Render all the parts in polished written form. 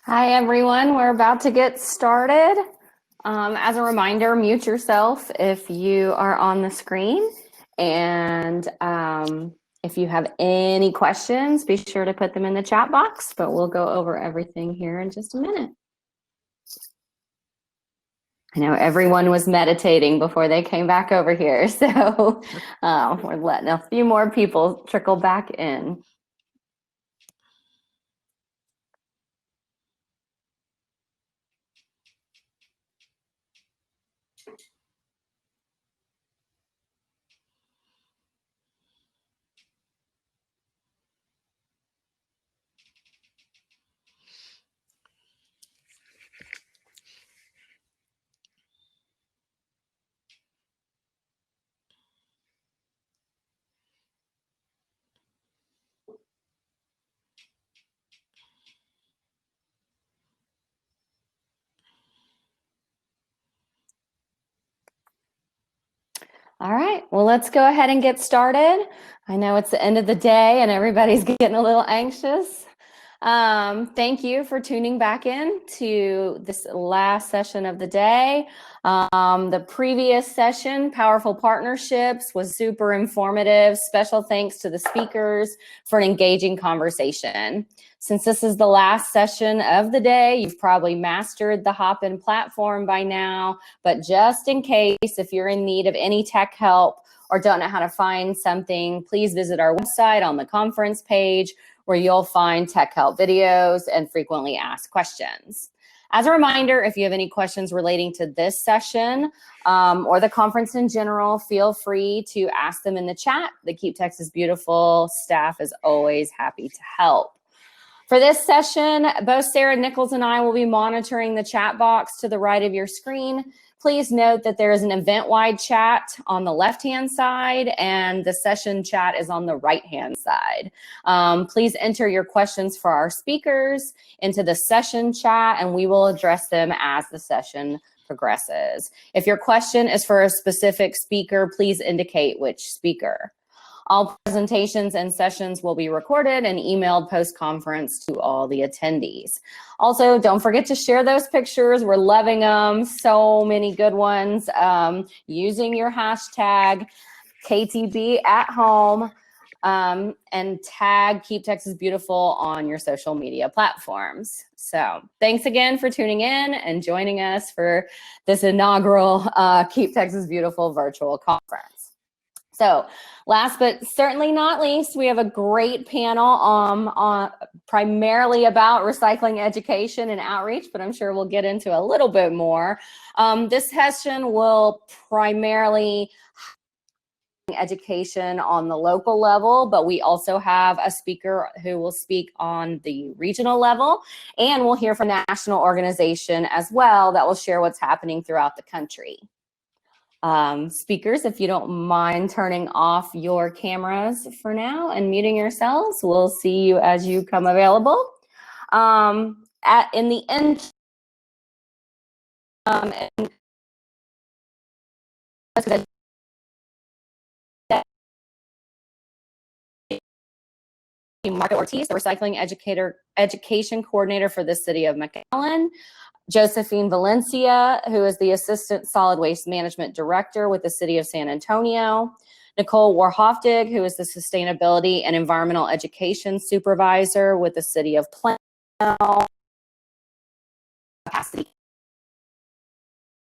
Hi, everyone. We're about to get started. As a reminder, mute yourself if you are on the screen. And if you have any questions, be sure to put them in the chat box, but we'll go over everything here in just a minute. I know everyone was meditating before they came back over here, so we're letting a few more people trickle back in. All right, well, let's go ahead and get started. I know it's the end of the day and everybody's getting a little anxious. Thank you for tuning back in to this last session of the day. The previous session, Powerful Partnerships, was super informative. Special thanks to the speakers for an engaging conversation. Since this is the last session of the day, you've probably mastered the Hopin platform by now, but just in case, if you're in need of any tech help or don't know how to find something, please visit our website on the conference page where you'll find tech help videos and frequently asked questions. As a reminder, if you have any questions relating to this session or the conference in general, feel free to ask them in the chat. The Keep Texas Beautiful staff is always happy to help. For this session, both Sarah Nichols and I will be monitoring the chat box to the right of your screen. Please note that there is an event-wide chat on the left-hand side and the session chat is on the right-hand side. Please enter your questions for our speakers into the session chat and we will address them as the session progresses. If your question is for a specific speaker, please indicate which speaker. All presentations and sessions will be recorded and emailed post-conference to all the attendees. Also, don't forget to share those pictures. We're loving them. So many good ones. Using your hashtag KTB at home and tag Keep Texas Beautiful on your social media platforms. So thanks again for tuning in and joining us for this inaugural Keep Texas Beautiful virtual conference. So last but certainly not least, we have a great panel on primarily about recycling education and outreach, but I'm sure we'll get into a little bit more. This session will primarily education on the local level, but we also have a speaker who will speak on the regional level, and we'll hear from a national organization as well that will share what's happening throughout the country. Speakers, if you don't mind turning off your cameras for now and muting yourselves, we'll see you as you come available. In the end, Margaret Ortiz, the recycling education coordinator for the city of McAllen. Josephine Valencia, who is the Assistant Solid Waste Management Director with the City of San Antonio. Nicole Warhoftig, who is the Sustainability and Environmental Education Supervisor with the City of Plano. Cassidy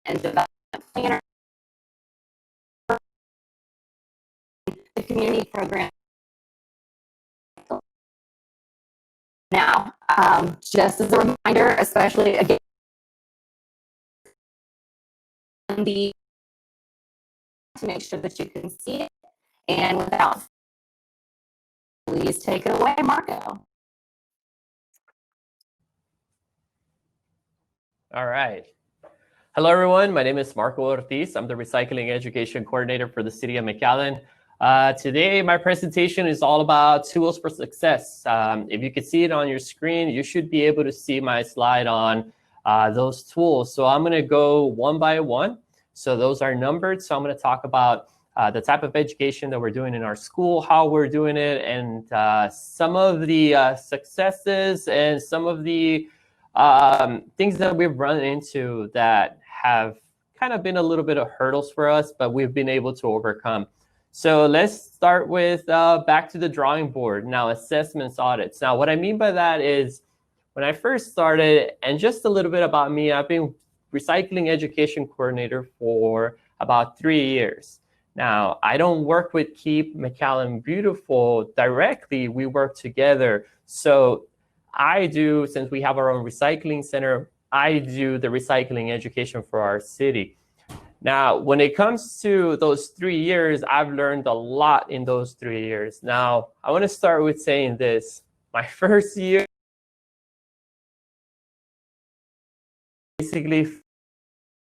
and Development Planner. The Community Program. Now, just as a reminder, especially again, to make sure that you can see it, and without, please take it away, Marco. All right. Hello, everyone. My name is Marco Ortiz. I'm the Recycling Education Coordinator for the City of McAllen. Today, my presentation is all about tools for success. If you can see it on your screen, you should be able to see my slide on those tools. So I'm going to go one by one. So those are numbered. So I'm going to talk about the type of education that we're doing in our school, how we're doing it, and some of the successes and some of the things that we've run into that have kind of been a little bit of hurdles for us, but we've been able to overcome. So let's start with back to the drawing board. Now, assessments, audits. Now, what I mean by that is when I first started, and just a little bit about me, I've been recycling education coordinator for about 3 years. Now, I don't work with Keep McAllen Beautiful directly. We work together. So I do, since we have our own recycling center, I do the recycling education for our city. Now, when it comes to those 3 years, I've learned a lot in those 3 years. Now, I want to start with saying this. My first year, basically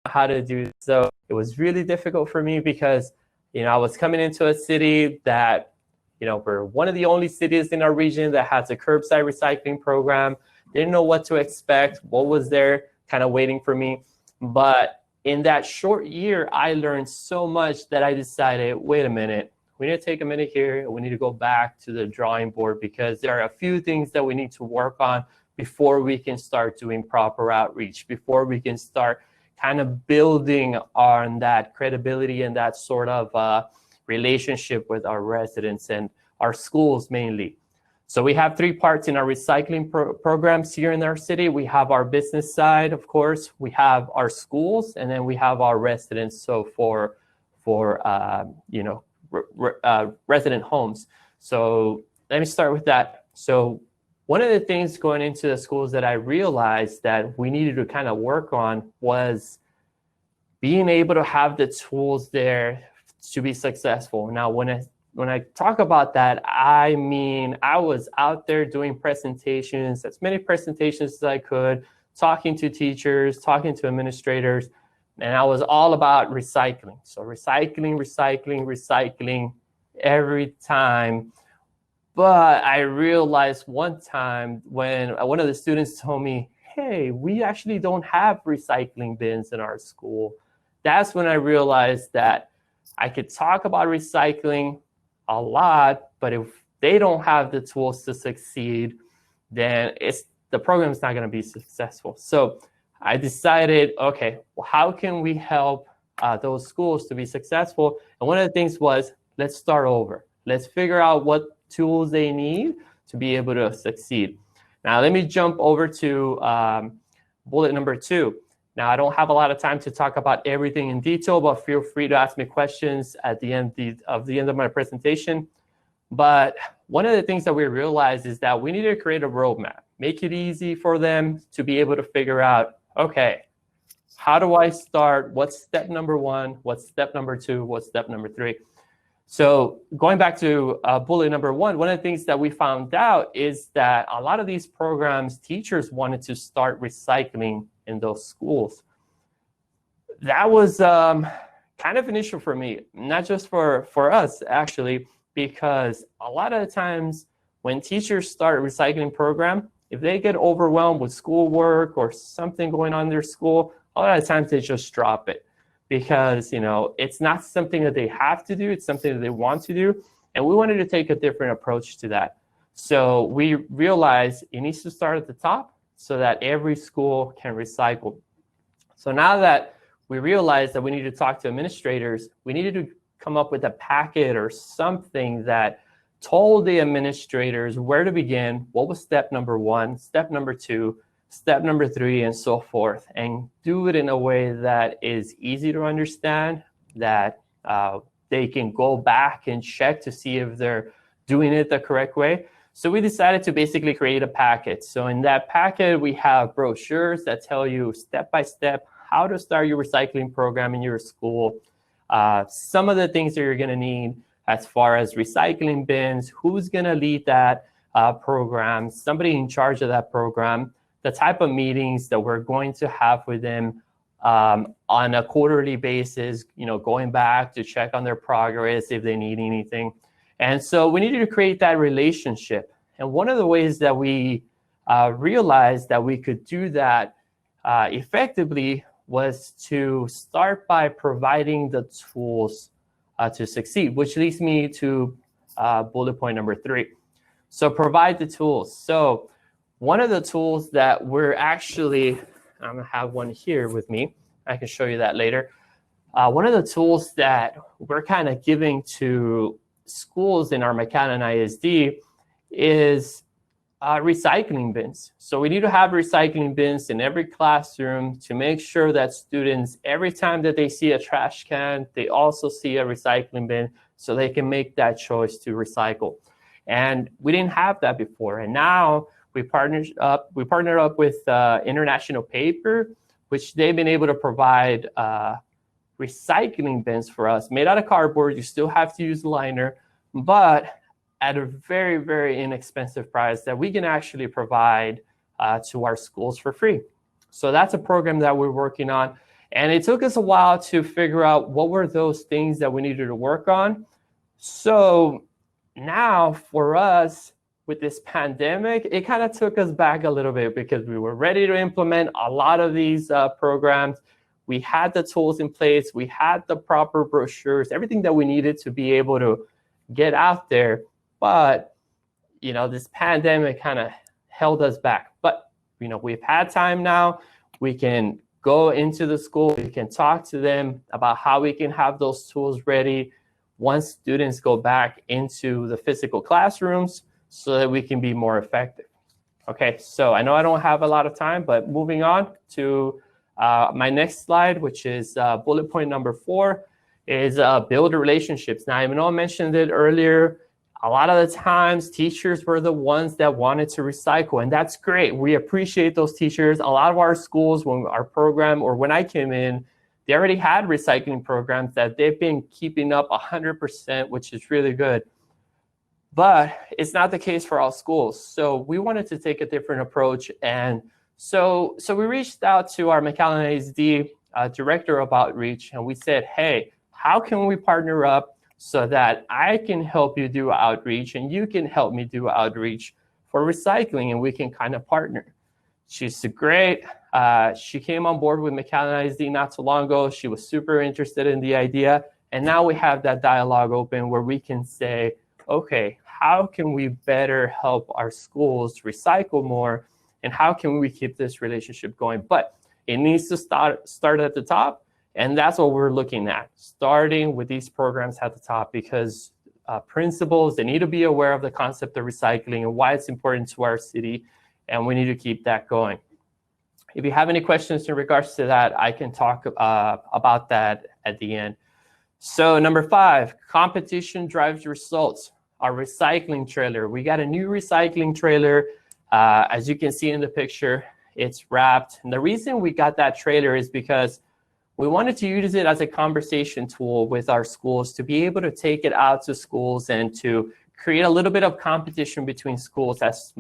how to do so. It was really difficult for me because, I was coming into a city that, we're one of the only cities in our region that has a curbside recycling program. Didn't know what to expect, what was there, kind of waiting for me. But in that short year, I learned so much that I decided, wait a minute, we need to take a minute here. We need to go back to the drawing board because there are a few things that we need to work on before we can start doing proper outreach, before we can start kind of building on that credibility and that sort of relationship with our residents and our schools mainly. So we have 3 parts in our recycling programs here in our city. We have our business side, of course. We have our schools, and then we have our residents. So for resident homes. So let me start with that. So one of the things going into the schools that I realized that we needed to kind of work on was being able to have the tools there to be successful. Now, when I talk about that, I mean, I was out there doing presentations, as many presentations as I could, talking to teachers, talking to administrators, and I was all about recycling. So recycling every time. But I realized one time when one of the students told me, hey, we actually don't have recycling bins in our school. That's when I realized that I could talk about recycling a lot, but if they don't have the tools to succeed, then the program is not going to be successful. So I decided, okay, well, how can we help those schools to be successful? And one of the things was, let's start over. Let's figure out what tools they need to be able to succeed. Now, let me jump over to bullet number 2. Now, I don't have a lot of time to talk about everything in detail, but feel free to ask me questions at the end of my presentation. But one of the things that we realized is that we need to create a roadmap, make it easy for them to be able to figure out, okay, how do I start? What's step number 1? What's step number 2? What's step number 3? So going back to bullet number 1, one of the things that we found out is that a lot of these programs, teachers wanted to start recycling in those schools. That was kind of an issue for me, not just for us, actually, because a lot of the times when teachers start a recycling program, if they get overwhelmed with schoolwork or something going on in their school, a lot of times they just drop it. Because, it's not something that they have to do, it's something that they want to do. And we wanted to take a different approach to that. So we realized it needs to start at the top so that every school can recycle. So now that we realized that we need to talk to administrators, we needed to come up with a packet or something that told the administrators where to begin, what was step number 1, step number 2, step number 3, and so forth, and do it in a way that is easy to understand, that they can go back and check to see if they're doing it the correct way. So we decided to basically create a packet. So in that packet, we have brochures that tell you step by step how to start your recycling program in your school, some of the things that you're going to need as far as recycling bins, who's going to lead that program, somebody in charge of that program, the type of meetings that we're going to have with them on a quarterly basis, going back to check on their progress if they need anything. And so we needed to create that relationship. And one of the ways that we realized that we could do that effectively was to start by providing the tools to succeed, which leads me to bullet point number 3. So provide the tools. So one of the tools that we're actually, I'm gonna have one here with me. I can show you that later. One of the tools that we're kind of giving to schools in our McAllen ISD is recycling bins. So we need to have recycling bins in every classroom to make sure that students, every time that they see a trash can, they also see a recycling bin so they can make that choice to recycle. And we didn't have that before. And now we partnered up with International Paper, which they've been able to provide recycling bins for us, made out of cardboard. You still have to use the liner, but at a very, very inexpensive price that we can actually provide to our schools for free. So that's a program that we're working on. And it took us a while to figure out what were those things that we needed to work on. So now for us, with this pandemic, it kind of took us back a little bit because we were ready to implement a lot of these programs. We had the tools in place. We had the proper brochures, everything that we needed to be able to get out there. But, you know, this pandemic kind of held us back. But, you know, we've had time now. We can go into the school. We can talk to them about how we can have those tools ready once students go back into the physical classrooms so that we can be more effective. Okay, so I know I don't have a lot of time, but moving on to my next slide, which is bullet point number 4, is build relationships. Now, I know I mentioned it earlier. A lot of the times, teachers were the ones that wanted to recycle, and that's great. We appreciate those teachers. A lot of our schools, when our program or when I came in, they already had recycling programs that they've been keeping up 100%, which is really good. But it's not the case for all schools. So we wanted to take a different approach. And so we reached out to our McAllen ISD director of outreach, and we said, hey, how can we partner up so that I can help you do outreach and you can help me do outreach for recycling, and we can kind of partner. She's great. She came on board with McAllen ISD not too long ago. She was super interested in the idea. And now we have that dialogue open where we can say, okay, how can we better help our schools recycle more? And how can we keep this relationship going? But it needs to start at the top. And that's what we're looking at, starting with these programs at the top, because principals, they need to be aware of the concept of recycling and why it's important to our city. And we need to keep that going. If you have any questions in regards to that, I can talk about that at the end. So number 5, competition drives results. Our recycling trailer. We got a new recycling trailer. As you can see in the picture, it's wrapped. And the reason we got that trailer is because we wanted to use it as a conversation tool with our schools to be able to take it out to schools and to create a little bit of competition between schools as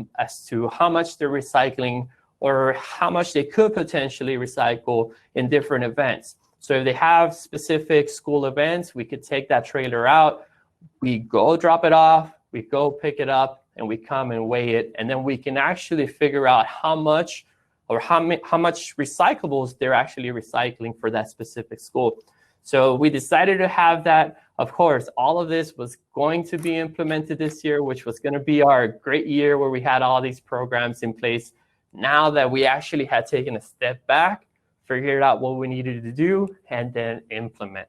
to how much they're recycling or how much they could potentially recycle in different events. So if they have specific school events, we could take that trailer out, we go drop it off, we go pick it up, and we come and weigh it. And then we can actually figure out how much recyclables they're actually recycling for that specific school. So we decided to have that. Of course, all of this was going to be implemented this year, which was going to be our great year where we had all these programs in place. Now that we actually had taken a step back, figured out what we needed to do, and then implement.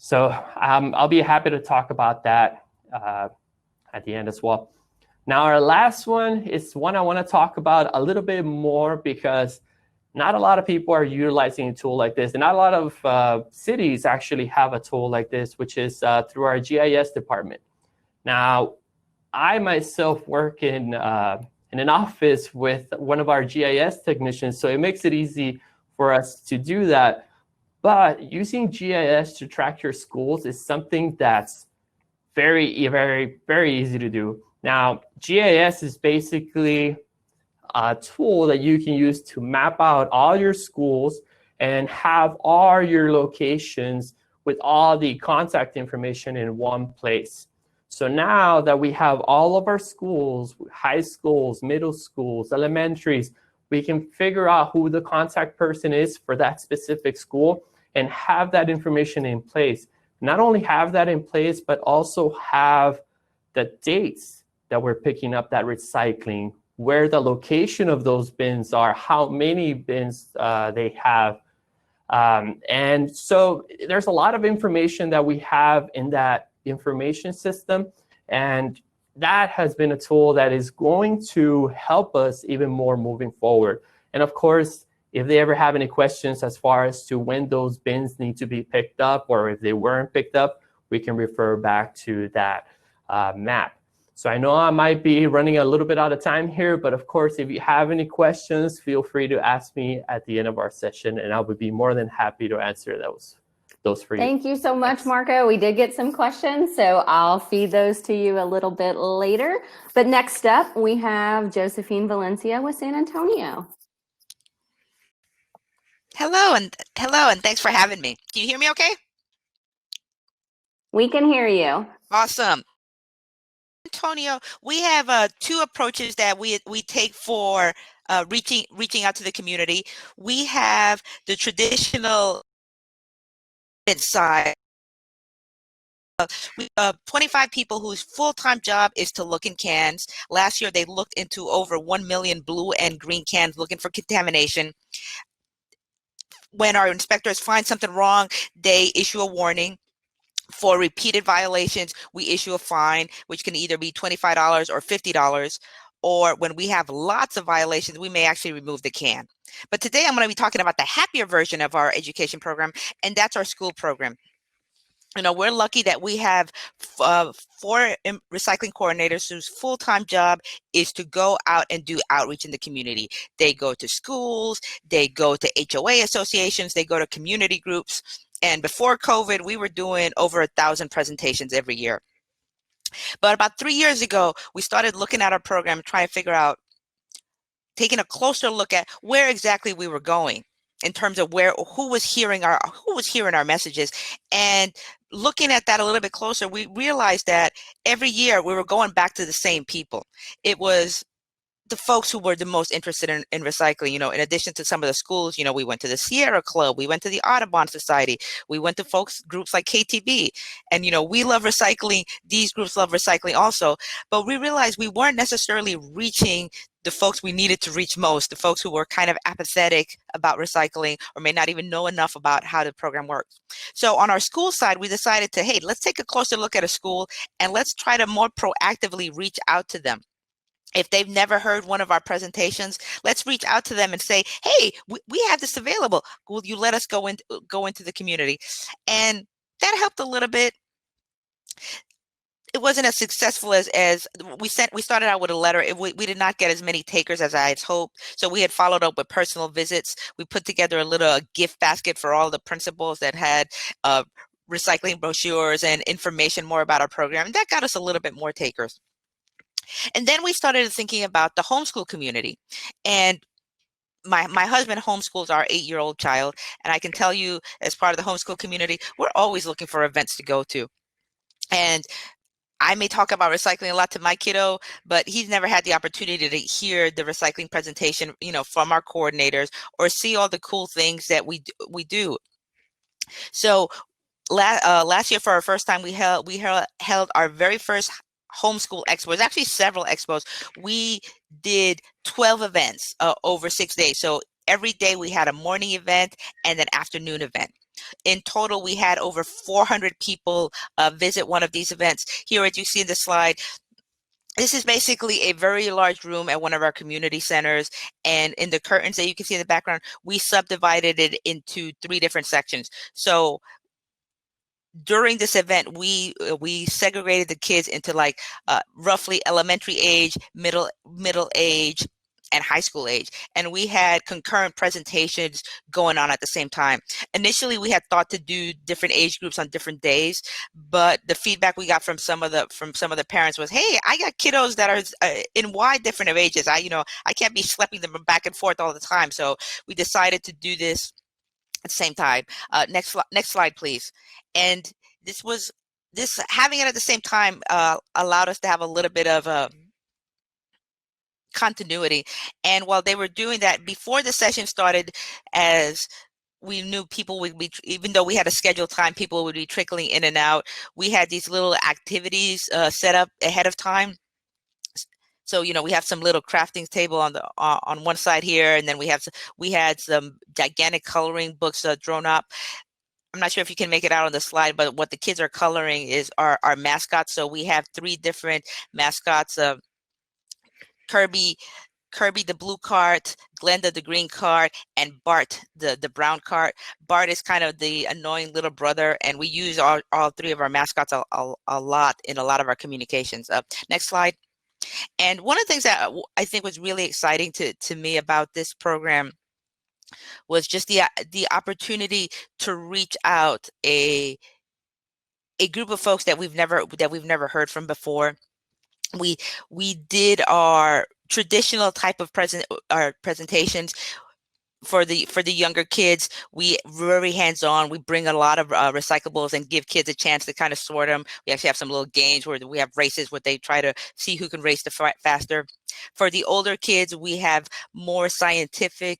So I'll be happy to talk about that at the end as well. Now, our last one is one I want to talk about a little bit more because not a lot of people are utilizing a tool like this. And not a lot of cities actually have a tool like this, which is through our GIS department. Now, I myself work in an office with one of our GIS technicians, so it makes it easy for us to do that. But using GIS to track your schools is something that's very, very, very easy to do. Now, GIS is basically a tool that you can use to map out all your schools and have all your locations with all the contact information in one place. So now that we have all of our schools, high schools, middle schools, elementaries, we can figure out who the contact person is for that specific school and have that information in place. Not only have that in place, but also have the dates that we're picking up that recycling where the location of those bins are, how many bins they have. And so there's a lot of information that we have in that information system. And that has been a tool that is going to help us even more moving forward. And of course, if they ever have any questions as far as to when those bins need to be picked up, or if they weren't picked up, we can refer back to that map. So I know I might be running a little bit out of time here, but of course, if you have any questions, feel free to ask me at the end of our session, and I would be more than happy to answer those for you. Thank you so much, Marco. We did get some questions, so I'll feed those to you a little bit later. But next up, we have Josephine Valencia with San Antonio. Hello, and thanks for having me. Can you hear me okay? We can hear you. Awesome. Antonio, we have two approaches that we take for reaching out to the community. We have the traditional side. 25 people whose full-time job is to look in cans. Last year, they looked into over 1 million blue and green cans looking for contamination. When our inspectors find something wrong, they issue a warning. For repeated violations, we issue a fine, which can either be $25 or $50. Or when we have lots of violations, we may actually remove the can. But today I'm going to be talking about the happier version of our education program, and that's our school program. You know, we're lucky that we have 4 recycling coordinators whose full-time job is to go out and do outreach in the community. They go to schools, they go to HOA associations, they go to community groups. And before COVID, we were doing over 1,000 presentations every year. But about 3 years ago, we started looking at our program, trying to figure out, taking a closer look at where exactly we were going in terms of who was hearing our messages. And looking at that a little bit closer, we realized that every year we were going back to the same people. It was the folks who were the most interested in recycling. You know, in addition to some of the schools, you know, we went to the Sierra Club, we went to the Audubon Society, we went to groups like KTB, and, you know, we love recycling. These groups love recycling also, but we realized we weren't necessarily reaching the folks we needed to reach most, the folks who were kind of apathetic about recycling or may not even know enough about how the program works. So on our school side, we decided to, hey, let's take a closer look at a school and let's try to more proactively reach out to them. If they've never heard one of our presentations, let's reach out to them and say, hey, we have this available. Will you let us go into the community? And that helped a little bit. It wasn't as successful as we started out with a letter. We did not get as many takers as I had hoped. So we had followed up with personal visits. We put together a little gift basket for all the principals that had recycling brochures and information more about our program. And that got us a little bit more takers. And then we started thinking about the homeschool community. And my husband homeschools our 8-year-old child. And I can tell you, as part of the homeschool community, we're always looking for events to go to. And I may talk about recycling a lot to my kiddo, but he's never had the opportunity to hear the recycling presentation, you know, from our coordinators or see all the cool things that we do. So last year, for our first time, we held our very first homeschool expo. There's actually several expos. We did 12 events over 6 days. So every day we had a morning event and an afternoon event. In total, we had over 400 people visit one of these events. Here, as you see in the slide, this is basically a very large room at one of our community centers. And in the curtains that you can see in the background, we subdivided it into 3 different sections. So during this event, we segregated the kids into like roughly elementary age, middle age, and high school age. And we had concurrent presentations going on at the same time. Initially, we had thought to do different age groups on different days, but the feedback we got from some of the parents was, hey, I got kiddos that are in wide different of ages. I can't be schlepping them back and forth all the time. So we decided to do this at the same time. Next slide, please. And this having it at the same time allowed us to have a little bit of continuity. And while they were doing that, before the session started, as we knew people would be, even though we had a scheduled time, people would be trickling in and out. We had these little activities set up ahead of time. So, you know, we have some little crafting table on the on one side here, and then we had some gigantic coloring books drawn up. I'm not sure if you can make it out on the slide, but what the kids are coloring is our mascots. So we have 3 different mascots: Kirby the blue cart, Glenda the green cart, and Bart the brown cart. Bart is kind of the annoying little brother, and we use all 3 of our mascots a lot in a lot of our communications. Next slide. And one of the things that I think was really exciting to me about this program was just the opportunity to reach out a group of folks that we've never heard from before. We did our traditional type of presentations for the younger kids. We very hands-on. We bring a lot of recyclables and give kids a chance to kind of sort them. We actually have some little games where we have races where they try to see who can race the faster. For the older kids, we have more scientific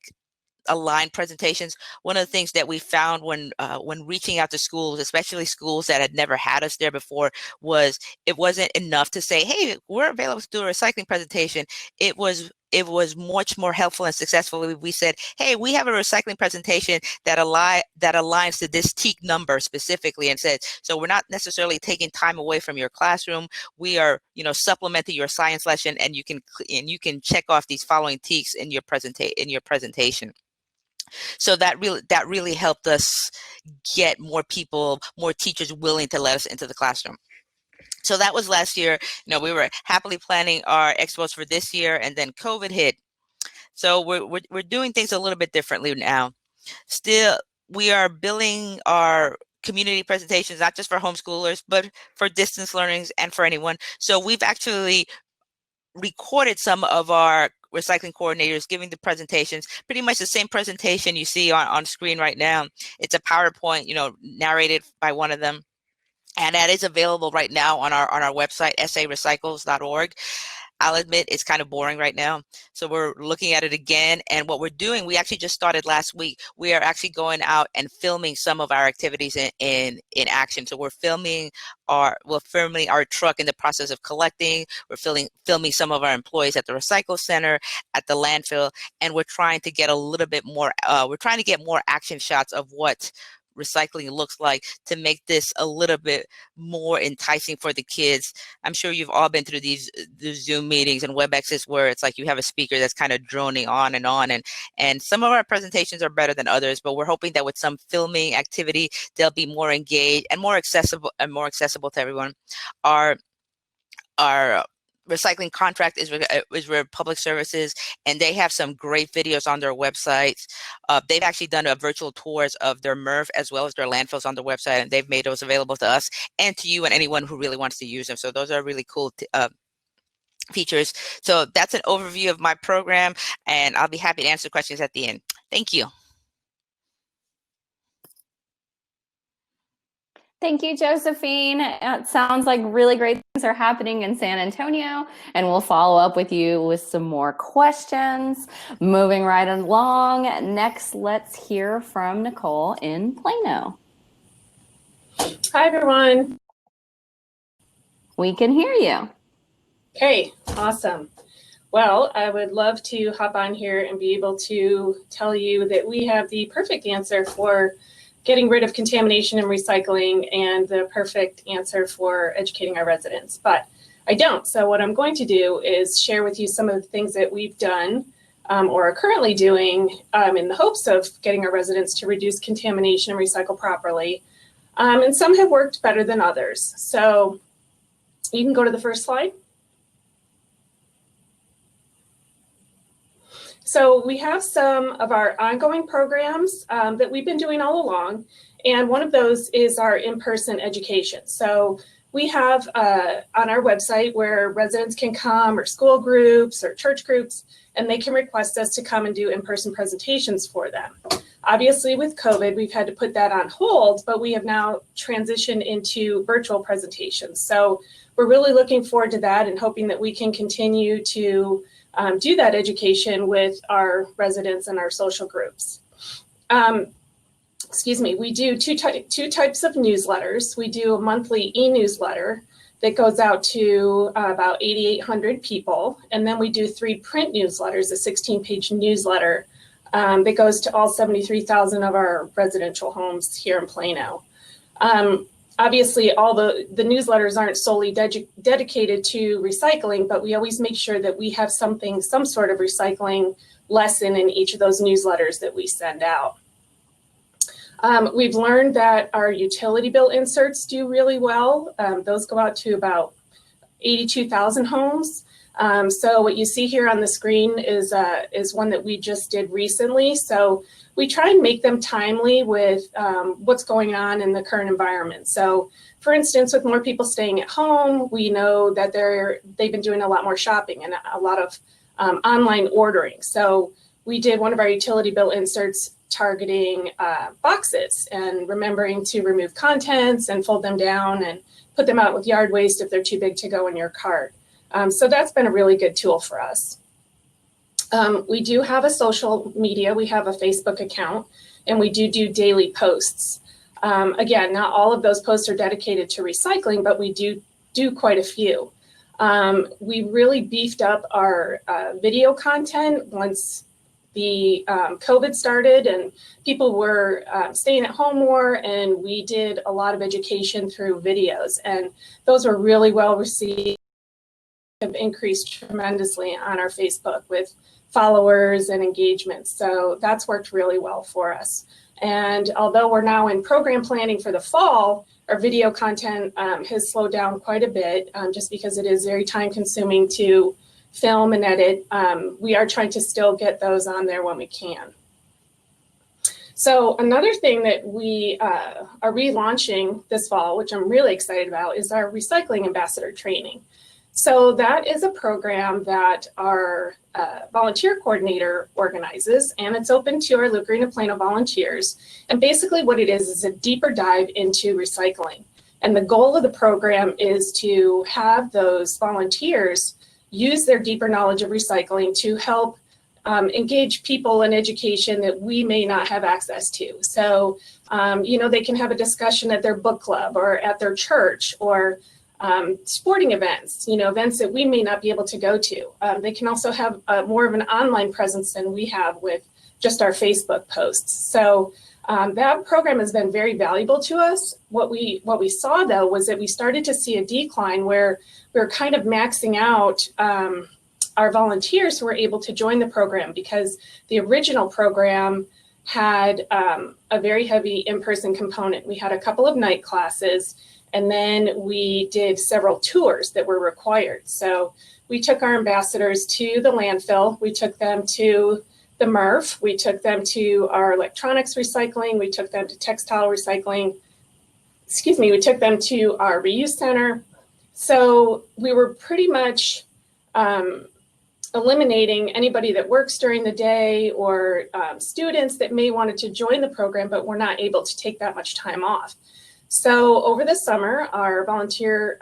aligned presentations. One of the things that we found when reaching out to schools, especially schools that had never had us there before, was it wasn't enough to say, hey, we're available to do a recycling presentation. It was much more helpful and successful. We said, hey, we have a recycling presentation that aligns to this TEAC number specifically, and said, so we're not necessarily taking time away from your classroom. We are, you know, supplementing your science lesson, and you can check off these following TEACs in your presentation. So that really helped us get more teachers willing to let us into the classroom. So that was last year. You know, we were happily planning our expos for this year, and then COVID hit. So we're doing things a little bit differently now. Still, we are billing our community presentations, not just for homeschoolers, but for distance learnings and for anyone. So we've actually recorded some of our recycling coordinators giving the presentations, pretty much the same presentation you see on screen right now. It's a PowerPoint, you know, narrated by one of them. And that is available right now on our website, sarecycles.org. I'll admit it's kind of boring right now. So we're looking at it again. And what we're doing, we actually just started last week. We are actually going out and filming some of our activities in action. So we're filming our truck in the process of collecting. We're filming some of our employees at the recycle center, at the landfill, and we're trying to get a little bit more, we're trying to get more action shots of what recycling looks like to make this a little bit more enticing for the kids. I'm sure you've all been through these Zoom meetings and WebExes where it's like you have a speaker that's kind of droning on, and some of our presentations are better than others, but we're hoping that with some filming activity, they'll be more engaged and more accessible to everyone. Our recycling contract is with Public Services, and they have some great videos on their websites. They've actually done virtual tours of their MRF as well as their landfills on their website, and they've made those available to us and to you and anyone who really wants to use them. So those are really cool features. So that's an overview of my program, and I'll be happy to answer questions at the end. Thank you. Thank you, Josephine. It sounds like really great things are happening in San Antonio, and we'll follow up with you with some more questions. Moving right along, next, let's hear from Nicole in Plano. Hi, everyone. We can hear you. Okay, awesome. Well, I would love to hop on here and be able to tell you that we have the perfect answer for getting rid of contamination and recycling and the perfect answer for educating our residents, but I don't. So what I'm going to do is share with you some of the things that we've done or are currently doing in the hopes of getting our residents to reduce contamination and recycle properly. And some have worked better than others. So you can go to the first slide. So we have some of our ongoing programs that we've been doing all along, and one of those is our in-person education. So we have on our website where residents can come, or school groups or church groups, and they can request us to come and do in-person presentations for them. Obviously with COVID, we've had to put that on hold, but we have now transitioned into virtual presentations. So we're really looking forward to that and hoping that we can continue to do that education with our residents and our social groups. Excuse me, we do two types of newsletters. We do a monthly e-newsletter that goes out to about 8,800 people. And then we do 3 print newsletters, a 16-page newsletter that goes to all 73,000 of our residential homes here in Plano. Obviously, all the newsletters aren't solely dedicated to recycling, but we always make sure that we have some sort of recycling lesson in each of those newsletters that we send out. We've learned that our utility bill inserts do really well. Those go out to about 82,000 homes. So what you see here on the screen is one that we just did recently. So we try and make them timely with what's going on in the current environment. So for instance, with more people staying at home, we know that they've been doing a lot more shopping and a lot of online ordering. So we did one of our utility bill inserts targeting boxes and remembering to remove contents and fold them down and put them out with yard waste if they're too big to go in your cart. So that's been a really good tool for us. We do have a social media. We have a Facebook account, and we do daily posts. Again, not all of those posts are dedicated to recycling, but we do quite a few. We really beefed up our video content once the COVID started and people were staying at home more, and we did a lot of education through videos, and those were really well received. Have increased tremendously on our Facebook with followers and engagements. So that's worked really well for us. And although we're now in program planning for the fall, our video content has slowed down quite a bit just because it is very time consuming to film and edit. We are trying to still get those on there when we can. So another thing that we are relaunching this fall, which I'm really excited about, is our recycling ambassador training. So that is a program that our volunteer coordinator organizes, and it's open to our Loop Green and Plano volunteers. And basically what it is a deeper dive into recycling. And the goal of the program is to have those volunteers use their deeper knowledge of recycling to help engage people in education that we may not have access to. So, they can have a discussion at their book club or at their church or sporting events, events that we may not be able to go to. They can also have more of an online presence than we have with just our Facebook posts. So that program has been very valuable to us. What we saw though was that we started to see a decline where we were kind of maxing out our volunteers who were able to join the program, because the original program had a very heavy in-person component. We had a couple of night classes, and then we did several tours that were required. So we took our ambassadors to the landfill, we took them to the MRF, we took them to our electronics recycling, we took them to textile recycling, we took them to our reuse center. So we were pretty much eliminating anybody that works during the day or students that may wanted to join the program but were not able to take that much time off. So over the summer, our volunteer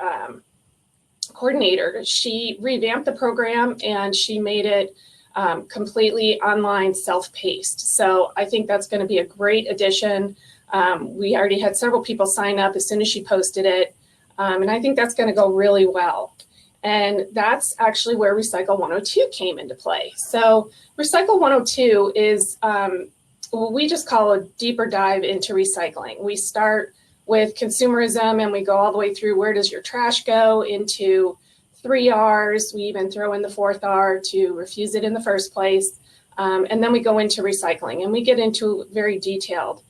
coordinator, she revamped the program and she made it completely online, self-paced. So I think that's going to be a great addition. We already had several people sign up as soon as she posted it. And I think that's going to go really well. And that's actually where Recycle 102 came into play. So Recycle 102 is what we just call a deeper dive into recycling. We start with consumerism and we go all the way through where does your trash go into 3 R's. We even throw in the 4th R to refuse it in the first place. And then we go into recycling and we get into very detailed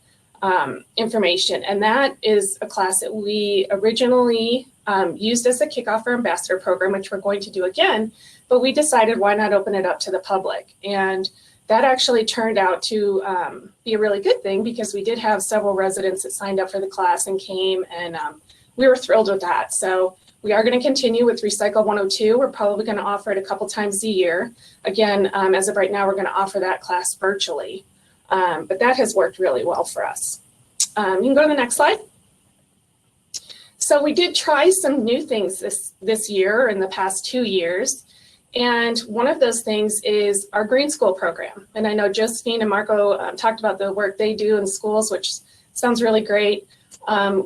information. And that is a class that we originally used as a kickoff for ambassador program, which we're going to do again, but we decided why not open it up to the public. And that actually turned out to be a really good thing, because we did have several residents that signed up for the class and came, and we were thrilled with that. So we are going to continue with Recycle 102. We're probably going to offer it a couple times a year. Again, as of right now, we're going to offer that class virtually, but that has worked really well for us. You can go to the next slide. So we did try some new things this year, in the past 2 years. And one of those things is our Green School program. And I know Josephine and Marco talked about the work they do in schools, which sounds really great.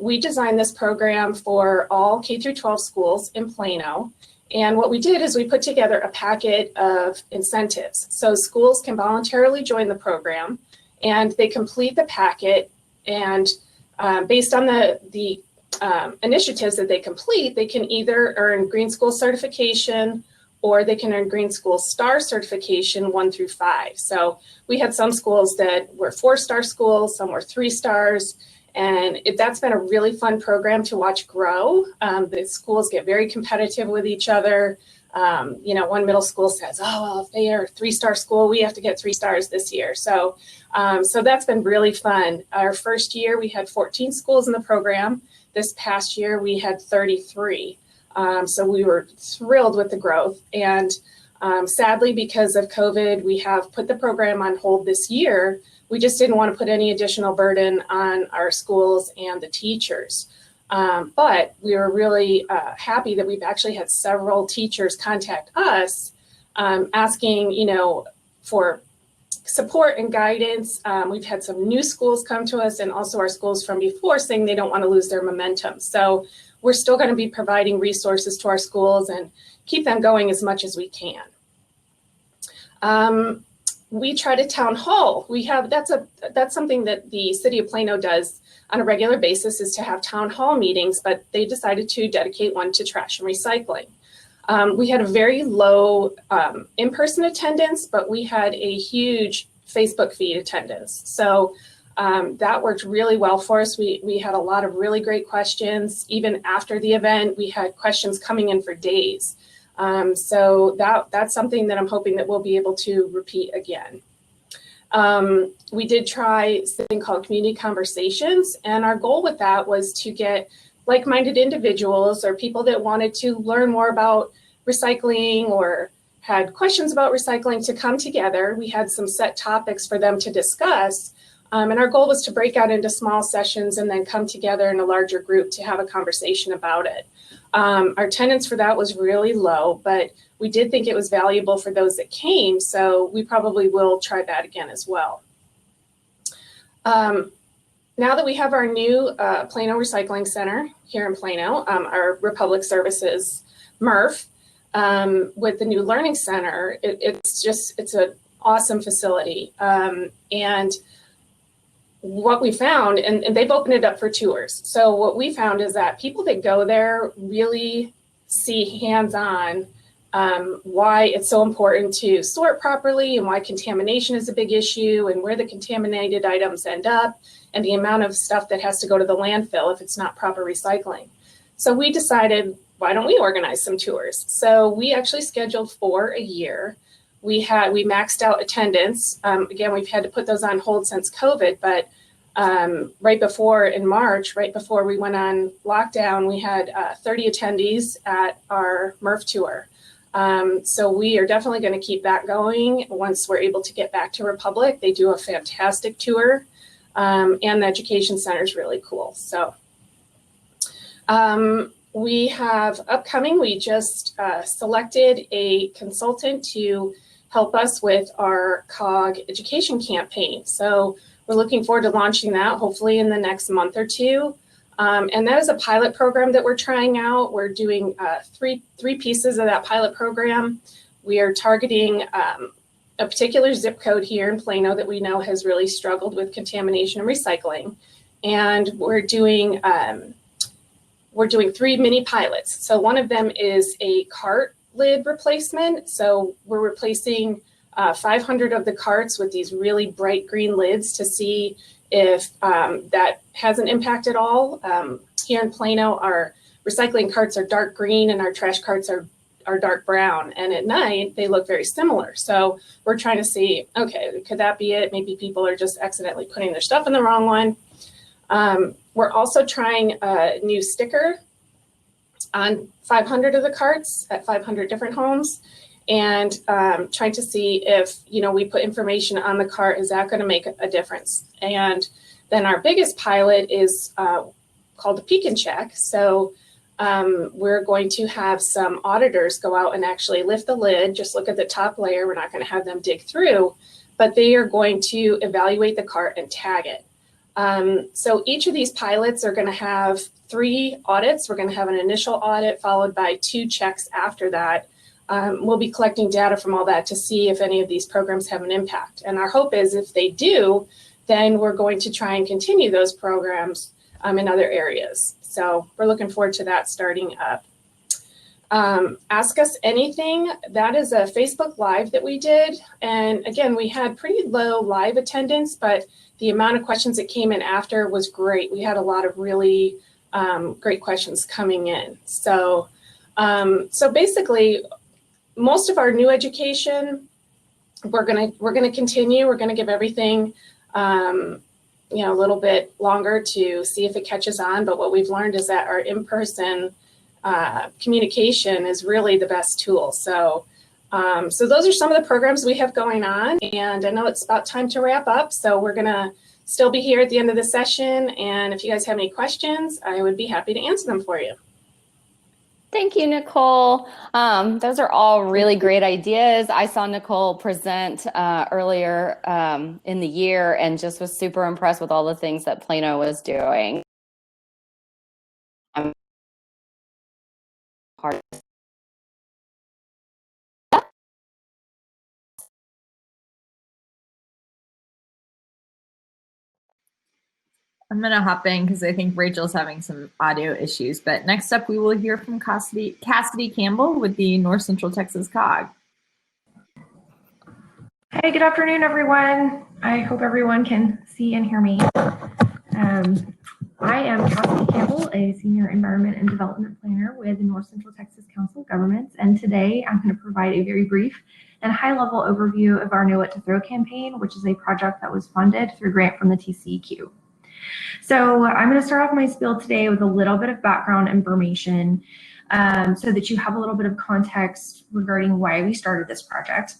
We designed this program for all K through 12 schools in Plano. And what we did is we put together a packet of incentives. So schools can voluntarily join the program and they complete the packet, and based on the initiatives that they complete, they can either earn Green School certification or they can earn Green School Star certification 1 through 5. So we had some schools that were 4-star schools, some were 3 stars, and that's been a really fun program to watch grow. The schools get very competitive with each other. You know, one middle school says, oh, well, if they are a 3-star school, we have to get 3 stars this year. So, so that's been really fun. Our first year, we had 14 schools in the program. This past year, we had 33. So we were thrilled with the growth. And sadly, because of COVID, we have put the program on hold this year. We just didn't want to put any additional burden on our schools and the teachers. But we were really happy that we've actually had several teachers contact us asking, you know, for support and guidance. We've had some new schools come to us, and also our schools from before saying they don't want to lose their momentum. So we're still going to be providing resources to our schools and keep them going as much as we can. We tried a town hall. That's something that the city of Plano does on a regular basis, is to have town hall meetings, but they decided to dedicate one to trash and recycling. We had a very low in-person attendance, but we had a huge Facebook feed attendance. So that worked really well for us. We had a lot of really great questions. Even after the event, we had questions coming in for days. So that's something that I'm hoping that we'll be able to repeat again. We did try something called community conversations, and our goal with that was to get like-minded individuals or people that wanted to learn more about recycling or had questions about recycling to come together. We had some set topics for them to discuss, and our goal was to break out into small sessions and then come together in a larger group to have a conversation about it. Our attendance for that was really low, but we did think it was valuable for those that came, so we probably will try that again as well. Now that we have our new Plano Recycling Center here in Plano, our Republic Services MRF, with the new Learning Center, it's an awesome facility. And what we found, and they've opened it up for tours. So what we found is that people that go there really see hands-on why it's so important to sort properly and why contamination is a big issue and where the contaminated items end up and the amount of stuff that has to go to the landfill if it's not proper recycling. So we decided, why don't we organize some tours? So we actually scheduled 4 a year. We maxed out attendance. Again, we've had to put those on hold since COVID, but right before in March, right before we went on lockdown, we had 30 attendees at our MRF tour. So we are definitely going to keep that going once we're able to get back to Republic. They do a fantastic tour, and the education center is really cool. So we have upcoming, we just selected a consultant to help us with our COG education campaign. So we're looking forward to launching that hopefully in the next month or two. And that is a pilot program that we're trying out. We're doing three pieces of that pilot program. We are targeting a particular zip code here in Plano that we know has really struggled with contamination and recycling. And we're doing 3 mini pilots. So one of them is a cart lid replacement. So we're replacing 500 of the carts with these really bright green lids to see if that has an impact at all. Here in Plano, our recycling carts are dark green and our trash carts are dark brown. And at night, they look very similar. So we're trying to see, okay, could that be it? Maybe people are just accidentally putting their stuff in the wrong one. We're also trying a new sticker on 500 of the carts at 500 different homes, and trying to see if, we put information on the cart, is that going to make a difference? And then our biggest pilot is called the Peek and Check. So we're going to have some auditors go out and actually lift the lid, just look at the top layer. We're not going to have them dig through, but they are going to evaluate the cart and tag it. So each of these pilots are going to have 3 audits. We're going to have an initial audit followed by 2 checks after that. We'll be collecting data from all that to see if any of these programs have an impact. And our hope is if they do, then we're going to try and continue those programs in other areas. So we're looking forward to that starting up. Ask Us Anything, that is a Facebook Live that we did. And again, we had pretty low live attendance, but the amount of questions that came in after was great. We had a lot of really great questions coming in. So, so basically, most of our new education, we're gonna continue. We're gonna give everything you know, a little bit longer to see if it catches on. But what we've learned is that our in-person communication is really the best tool. So, so those are some of the programs we have going on. And I know it's about time to wrap up. So we're gonna still be here at the end of the session. And if you guys have any questions, I would be happy to answer them for you. Thank you, Nicole. Those are all really great ideas. I saw Nicole present earlier in the year and just was super impressed with all the things that Plano was doing. I'm going to hop in because I think Rachel's having some audio issues. But next up, we will hear from Cassidy Campbell with the North Central Texas COG. Hey, good afternoon, everyone. I hope everyone can see and hear me. I am Cassidy Campbell, a Senior Environment and Development Planner with the North Central Texas Council of Governments. And today I'm going to provide a very brief and high-level overview of our Know What to Throw campaign, which is a project that was funded through a grant from the TCEQ. So I'm going to start off my spiel today with a little bit of background information so that you have a little bit of context regarding why we started this project.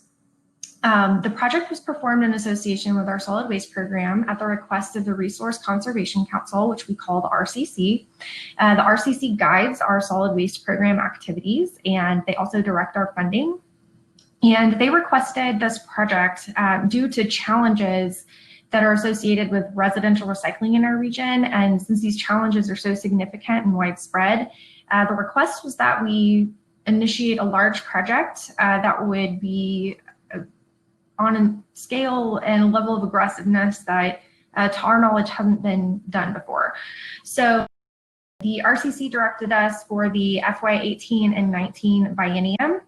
The project was performed in association with our solid waste program at the request of the Resource Conservation Council, which we call the RCC. The RCC guides our solid waste program activities, and they also direct our funding. And they requested this project due to challenges that are associated with residential recycling in our region. And since these challenges are so significant and widespread, the request was that we initiate a large project that would be on a scale and a level of aggressiveness that, to our knowledge, hasn't been done before. So the RCC directed us for the FY18 and 19 biennium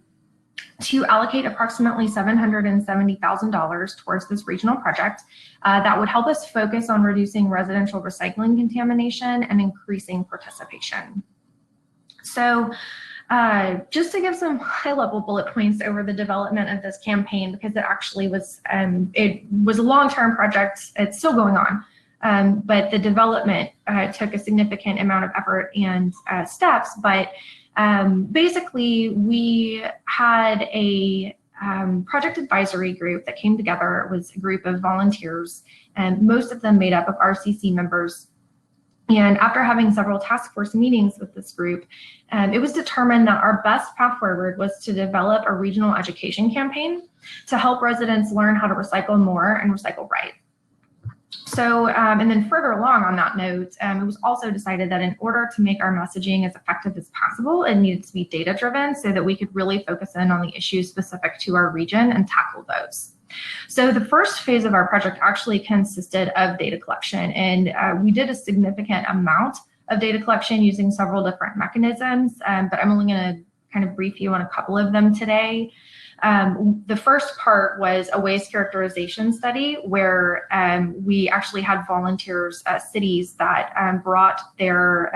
to allocate approximately $770,000 towards this regional project that would help us focus on reducing residential recycling contamination and increasing participation. So just to give some high-level bullet points over the development of this campaign, because it actually was, it was a long-term project. It's still going on, but the development took a significant amount of effort and steps. But basically, we had a project advisory group that came together. It was a group of volunteers, and most of them made up of RCC members. And after having several task force meetings with this group, it was determined that our best path forward was to develop a regional education campaign to help residents learn how to recycle more and recycle right. So, and then further along on that note, it was also decided that in order to make our messaging as effective as possible, it needed to be data driven so that we could really focus in on the issues specific to our region and tackle those. So the first phase of our project actually consisted of data collection, and we did a significant amount of data collection using several different mechanisms, but I'm only going to kind of brief you on a couple of them today. The first part was a waste characterization study where we actually had volunteers, cities that brought their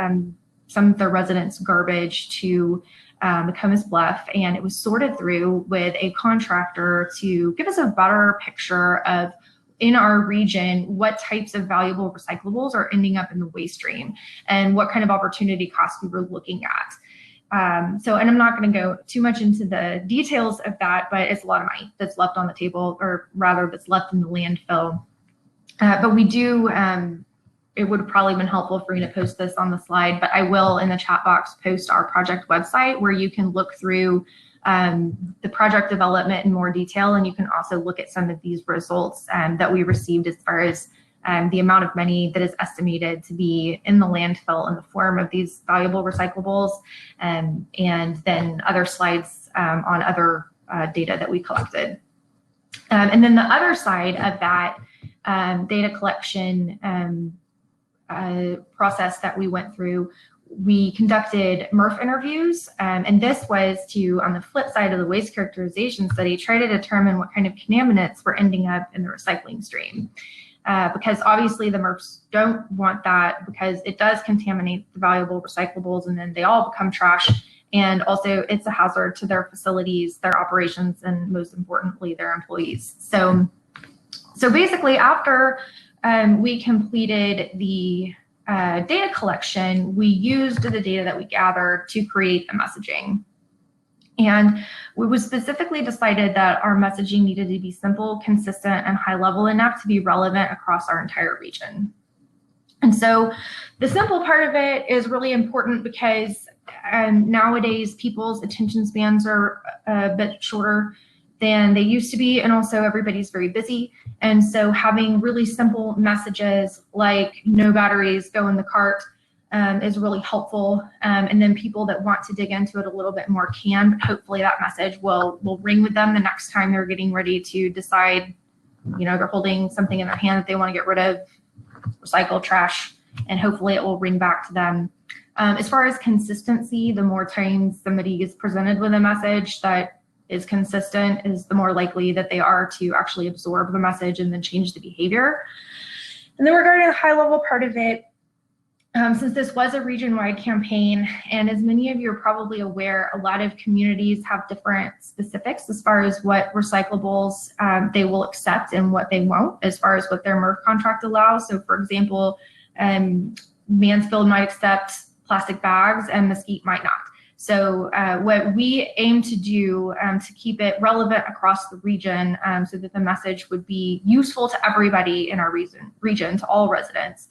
some of their residents' garbage to Comus Bluff, and it was sorted through with a contractor to give us a better picture of, in our region, what types of valuable recyclables are ending up in the waste stream and what kind of opportunity costs we were looking at. So, and I'm not going to go too much into the details of that, but it's a lot of money that's left on the table, or rather that's left in the landfill. But we do, it would have probably been helpful for me to post this on the slide, but I will in the chat box post our project website where you can look through the project development in more detail, and you can also look at some of these results that we received as far as the amount of money that is estimated to be in the landfill in the form of these valuable recyclables, and then other slides on other data that we collected. And then the other side of that data collection process that we went through, we conducted MRF interviews, and this was to, on the flip side of the waste characterization study, try to determine what kind of contaminants were ending up in the recycling stream. Because obviously the MRFs don't want that, because it does contaminate the valuable recyclables and then they all become trash. And also it's a hazard to their facilities, their operations, and most importantly, their employees. So basically after we completed the data collection, we used the data that we gathered to create the messaging. And we was specifically decided that our messaging needed to be simple, consistent, and high level enough to be relevant across our entire region. And so the simple part of it is really important because nowadays people's attention spans are a bit shorter than they used to be, and also everybody's very busy. And so having really simple messages like no batteries, go in the cart, is really helpful. And then people that want to dig into it a little bit more can, but hopefully that message will ring with them the next time they're getting ready to decide, they're holding something in their hand that they want to get rid of, recycle, trash, and hopefully it will ring back to them. As far as consistency, the more times somebody is presented with a message that is consistent, is the more likely that they are to actually absorb the message and then change the behavior. And then regarding the high level part of it, since this was a region-wide campaign, and as many of you are probably aware, a lot of communities have different specifics as far as what recyclables they will accept and what they won't, as far as what their MRF contract allows. So for example, Mansfield might accept plastic bags and Mesquite might not. So what we aim to do to keep it relevant across the region, so that the message would be useful to everybody in our region, to all residents,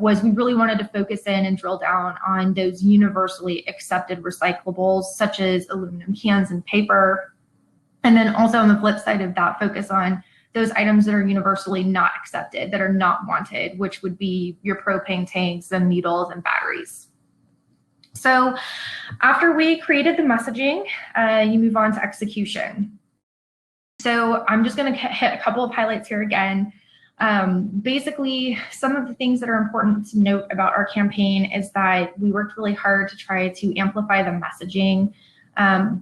was we really wanted to focus in and drill down on those universally accepted recyclables, such as aluminum cans and paper. And then also on the flip side of that, focus on those items that are universally not accepted, that are not wanted, which would be your propane tanks and needles and batteries. So after we created the messaging, you move on to execution. So I'm just going to hit a couple of highlights here again. Basically, some of the things that are important to note about our campaign is that we worked really hard to try to amplify the messaging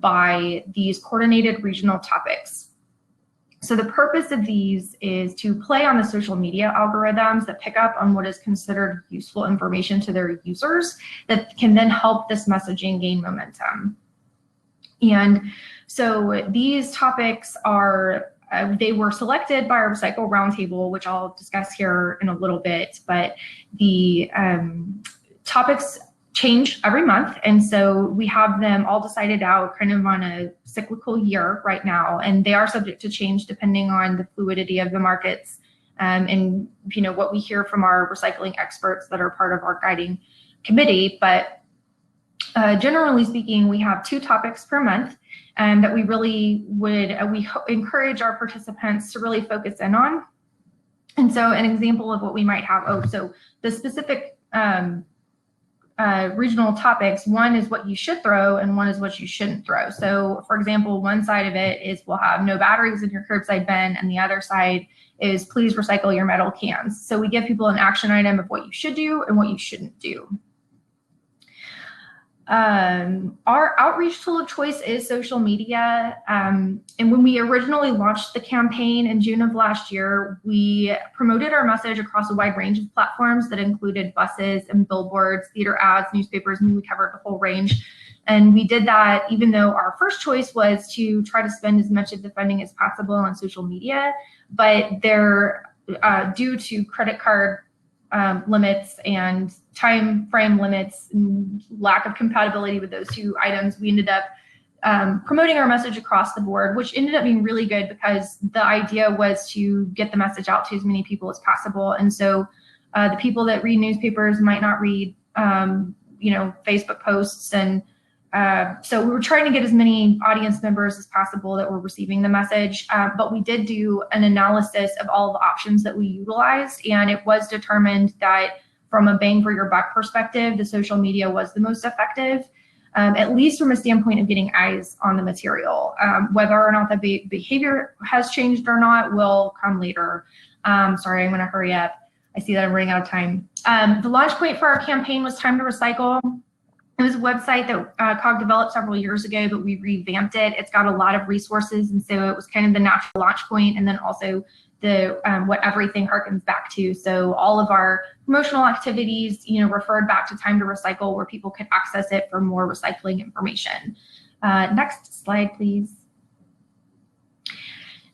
by these coordinated regional topics. So the purpose of these is to play on the social media algorithms that pick up on what is considered useful information to their users that can then help this messaging gain momentum. And so these topics are, they were selected by our Recycle Roundtable, which I'll discuss here in a little bit, but the topics change every month. And so we have them all decided out kind of on a cyclical year right now, and they are subject to change depending on the fluidity of the markets and what we hear from our recycling experts that are part of our guiding committee. But generally speaking, we have 2 topics per month that we really would, we encourage our participants to really focus in on. And so an example of what we might have, so the specific regional topics, one is what you should throw and one is what you shouldn't throw. So for example, one side of it is we'll have no batteries in your curbside bin, and the other side is please recycle your metal cans. So we give people an action item of what you should do and what you shouldn't do. Our outreach tool of choice is social media. And when we originally launched the campaign in June of last year, we promoted our message across a wide range of platforms that included buses and billboards, theater ads, newspapers, and we covered the whole range. And we did that even though our first choice was to try to spend as much of the funding as possible on social media, but there, due to credit card limits and time frame limits and lack of compatibility with those 2 items, we ended up promoting our message across the board, which ended up being really good because the idea was to get the message out to as many people as possible. And so the people that read newspapers might not read, Facebook posts, and So we were trying to get as many audience members as possible that were receiving the message, but we did do an analysis of all the options that we utilized, and it was determined that from a bang for your buck perspective, the social media was the most effective, at least from a standpoint of getting eyes on the material. Whether or not the behavior has changed or not will come later. Sorry, I'm gonna hurry up. I see that I'm running out of time. The launch point for our campaign was Time to Recycle. It was a website that COG developed several years ago, but we revamped it. It's got a lot of resources, and so it was kind of the natural launch point, and then also the what everything harkens back to. So all of our promotional activities, referred back to Time to Recycle, where people could access it for more recycling information. Next slide, please.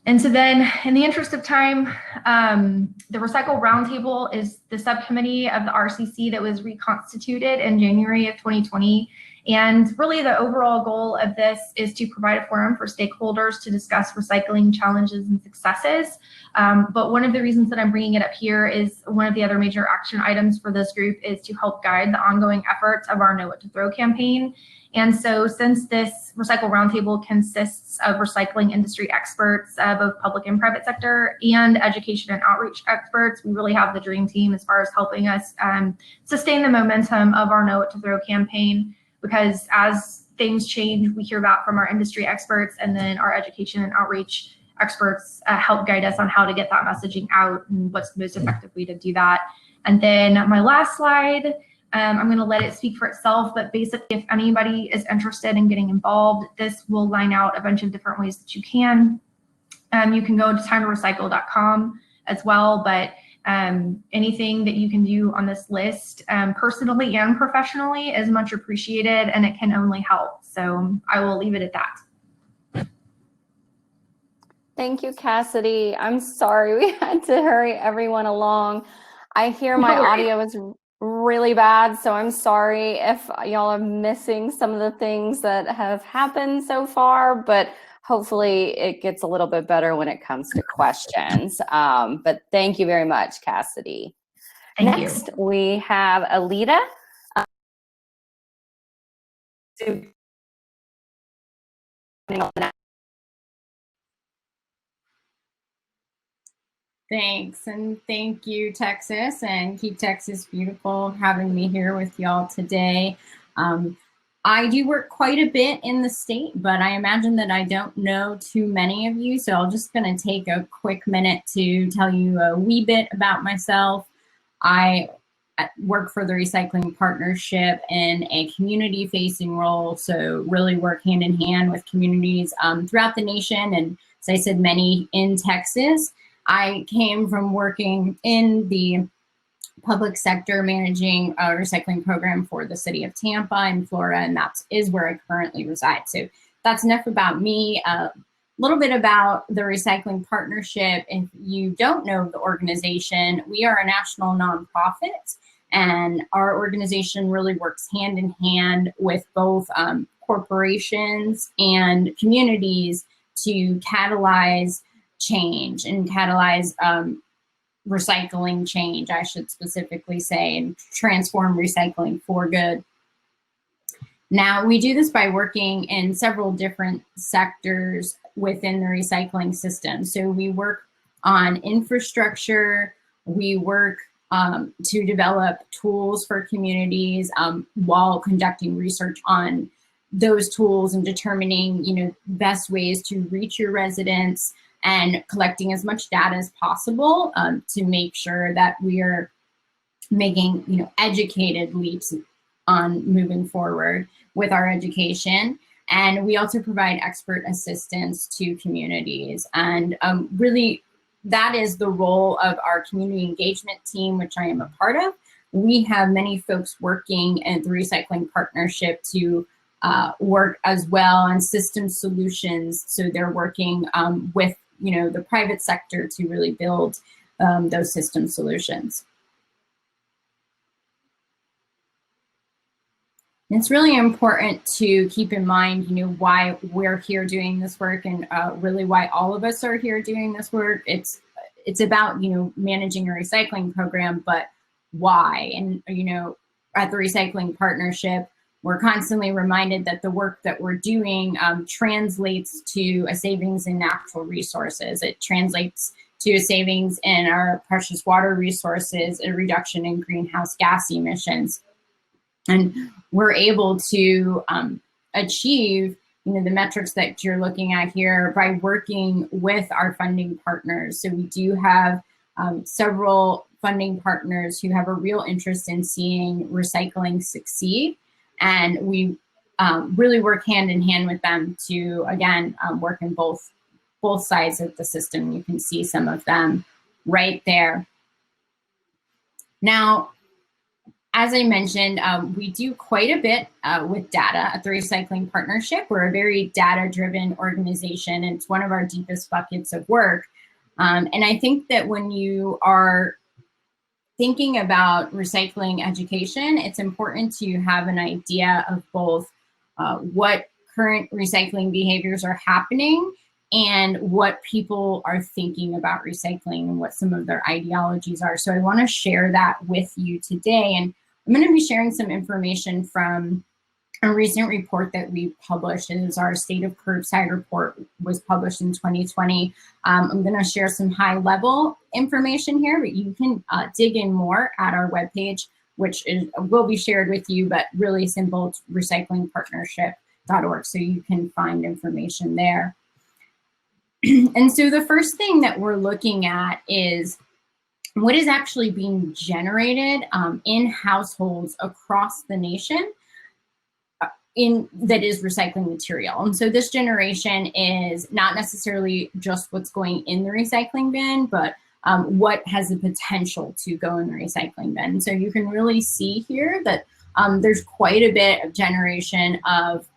And so then, in the interest of time, the Recycle Roundtable is the subcommittee of the RCC that was reconstituted in January of 2020. And really the overall goal of this is to provide a forum for stakeholders to discuss recycling challenges and successes. But one of the reasons that I'm bringing it up here is one of the other major action items for this group is to help guide the ongoing efforts of our Know What to Throw campaign. And so since this Recycle Roundtable consists of recycling industry experts, both public and private sector, and education and outreach experts, we really have the dream team as far as helping us sustain the momentum of our Know What to Throw campaign, because as things change, we hear that from our industry experts, and then our education and outreach experts help guide us on how to get that messaging out and what's the most effective way to do that. And then my last slide, I'm going to let it speak for itself, but basically if anybody is interested in getting involved, this will line out a bunch of different ways that you can. You can go to timetorecycle.com as well, but anything that you can do on this list personally and professionally is much appreciated, and it can only help. So I will leave it at that. Thank you, Cassidy. I'm sorry we had to hurry everyone along. I hear my audio is really bad, so I'm sorry if y'all are missing some of the things that have happened so far, but hopefully it gets a little bit better when it comes to questions. But thank you very much, Cassidy. Next, we have Alita. Thanks, and thank you, Texas, and Keep Texas Beautiful, having me here with y'all today. I do work quite a bit in the state, but I imagine that I don't know too many of you, so I'm just going to take a quick minute to tell you a wee bit about myself. I work for the Recycling Partnership in a community-facing role, so really work hand in hand with communities throughout the nation, and as I said, many in Texas. I came from working in the public sector managing a recycling program for the city of Tampa in Florida, and that is where I currently reside. So that's enough about me. A little bit about the Recycling Partnership. If you don't know the organization, we are a national nonprofit, and our organization really works hand in hand with both corporations and communities to catalyze change and catalyze recycling change, I should specifically say, and transform recycling for good. Now, we do this by working in several different sectors within the recycling system. So we work on infrastructure, we work to develop tools for communities while conducting research on those tools and determining, best ways to reach your residents, and collecting as much data as possible to make sure that we are making, educated leaps on moving forward with our education. And we also provide expert assistance to communities. And really, that is the role of our community engagement team, which I am a part of. We have many folks working at the Recycling Partnership to work as well on system solutions. So they're working with the private sector to really build those system solutions. And it's really important to keep in mind, why we're here doing this work, and really why all of us are here doing this work. It's about, managing a recycling program, but why? And, at the Recycling Partnership, we're constantly reminded that the work that we're doing translates to a savings in natural resources. It translates to a savings in our precious water resources, a reduction in greenhouse gas emissions. And we're able to achieve the metrics that you're looking at here by working with our funding partners. So we do have several funding partners who have a real interest in seeing recycling succeed. And we really work hand in hand with them to, again, work in both sides of the system. You can see some of them right there. Now, as I mentioned, we do quite a bit with data at the Recycling Partnership. We're a very data-driven organization, and it's one of our deepest buckets of work. And I think that when you are thinking about recycling education, it's important to have an idea of both what current recycling behaviors are happening and what people are thinking about recycling and what some of their ideologies are. So I want to share that with you today. And I'm going to be sharing some information from a recent report that we published. It is our State of Curbside report, was published in 2020. I'm going to share some high-level information here, but you can dig in more at our webpage, which will be shared with you, but really simple, recyclingpartnership.org, so you can find information there. And so the first thing that we're looking at is what is actually being generated in households across the nation that is recycling material. And so this generation is not necessarily just what's going in the recycling bin, but what has the potential to go in the recycling bin. So you can really see here that there's quite a bit of generation of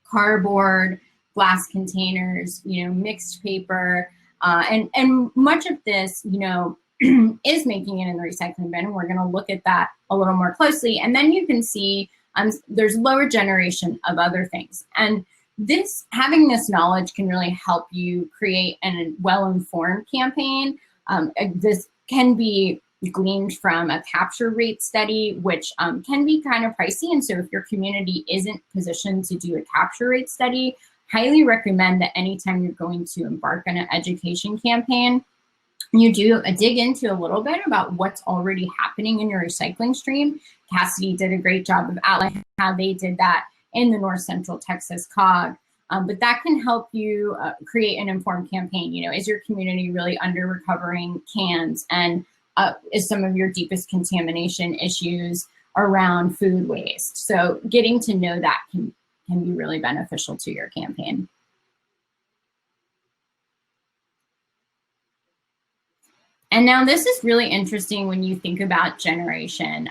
cardboard, glass containers, mixed paper, and much of this, is making it in the recycling bin. And we're going to look at that a little more closely. And then you can see there's lower generation of other things. And having this knowledge can really help you create a well-informed campaign. This can be gleaned from a capture rate study, which can be kind of pricey. And so if your community isn't positioned to do a capture rate study, highly recommend that anytime you're going to embark on an education campaign, you do dig into a little bit about what's already happening in your recycling stream. Cassidy did a great job of outlining how they did that in the North Central Texas COG. But that can help you create an informed campaign. Is your community really under recovering cans? And is some of your deepest contamination issues around food waste? So getting to know that can be really beneficial to your campaign. And now this is really interesting when you think about generation.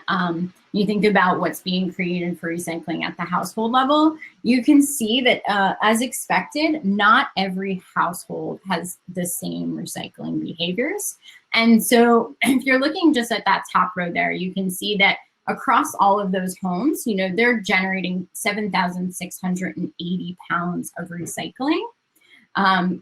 You think about what's being created for recycling at the household level. You can see that as expected, not every household has the same recycling behaviors. And so if you're looking just at that top row there, you can see that across all of those homes, they're generating 7,680 pounds of recycling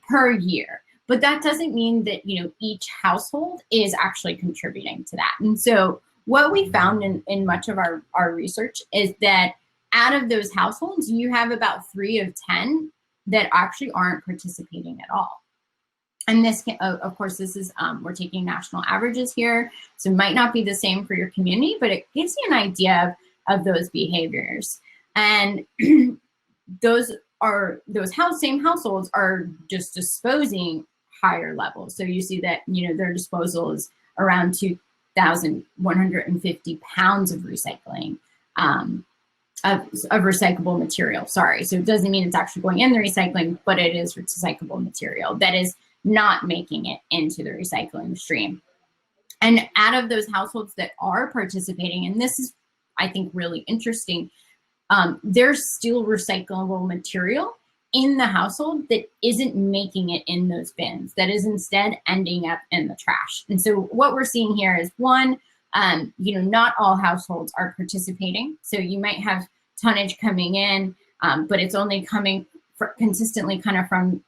per year. But that doesn't mean that, each household is actually contributing to that. And so what we found in much of our research is that out of those households, you have about 3 of 10 that actually aren't participating at all. And this can, of course, this is, we're taking national averages here. So it might not be the same for your community, but it gives you an idea of those behaviors. And those same households are just disposing higher levels. So you see that, their disposal is around 2,150 pounds of recycling, of recyclable material, sorry. So it doesn't mean it's actually going in the recycling, but it is recyclable material that is not making it into the recycling stream. And out of those households that are participating, and this is, I think, really interesting, there's still recyclable material in the household that isn't making it in those bins, that is instead ending up in the trash. And so what we're seeing here is one, not all households are participating. So you might have tonnage coming in, but it's only coming consistently kind of from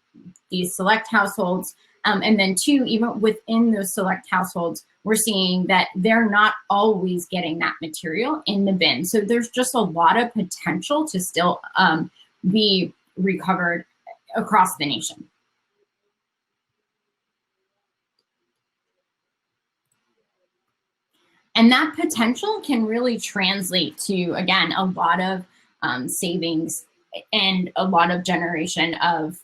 these select households. And then two, even within those select households, we're seeing that they're not always getting that material in the bin. So there's just a lot of potential to still be recovered across the nation. And that potential can really translate to, again, a lot of savings and a lot of generation of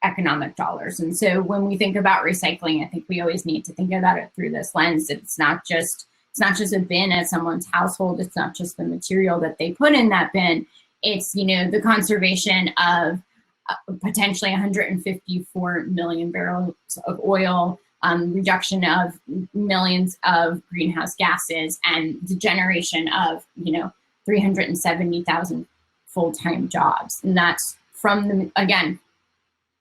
economic dollars. And so when we think about recycling, I think we always need to think about it through this lens. It's not just a bin at someone's household. It's not just the material that they put in that bin. It's, you know, the conservation of potentially 154 million barrels of oil, reduction of millions of greenhouse gases, and the generation of, you know, 370,000 full-time jobs. And that's from the, again,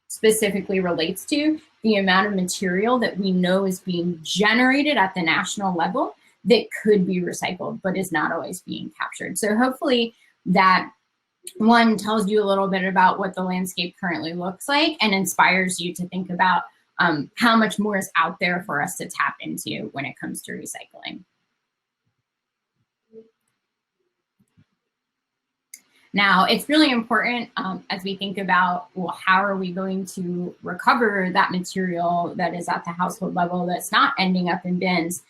specifically relates to the amount of material that we know is being generated at the national level that could be recycled, but is not always being captured. So hopefully that one tells you a little bit about what the landscape currently looks like and inspires you to think about how much more is out there for us to tap into when it comes to recycling. Now, it's really important as we think about, well, how are we going to recover that material that is at the household level that's not ending up in bins?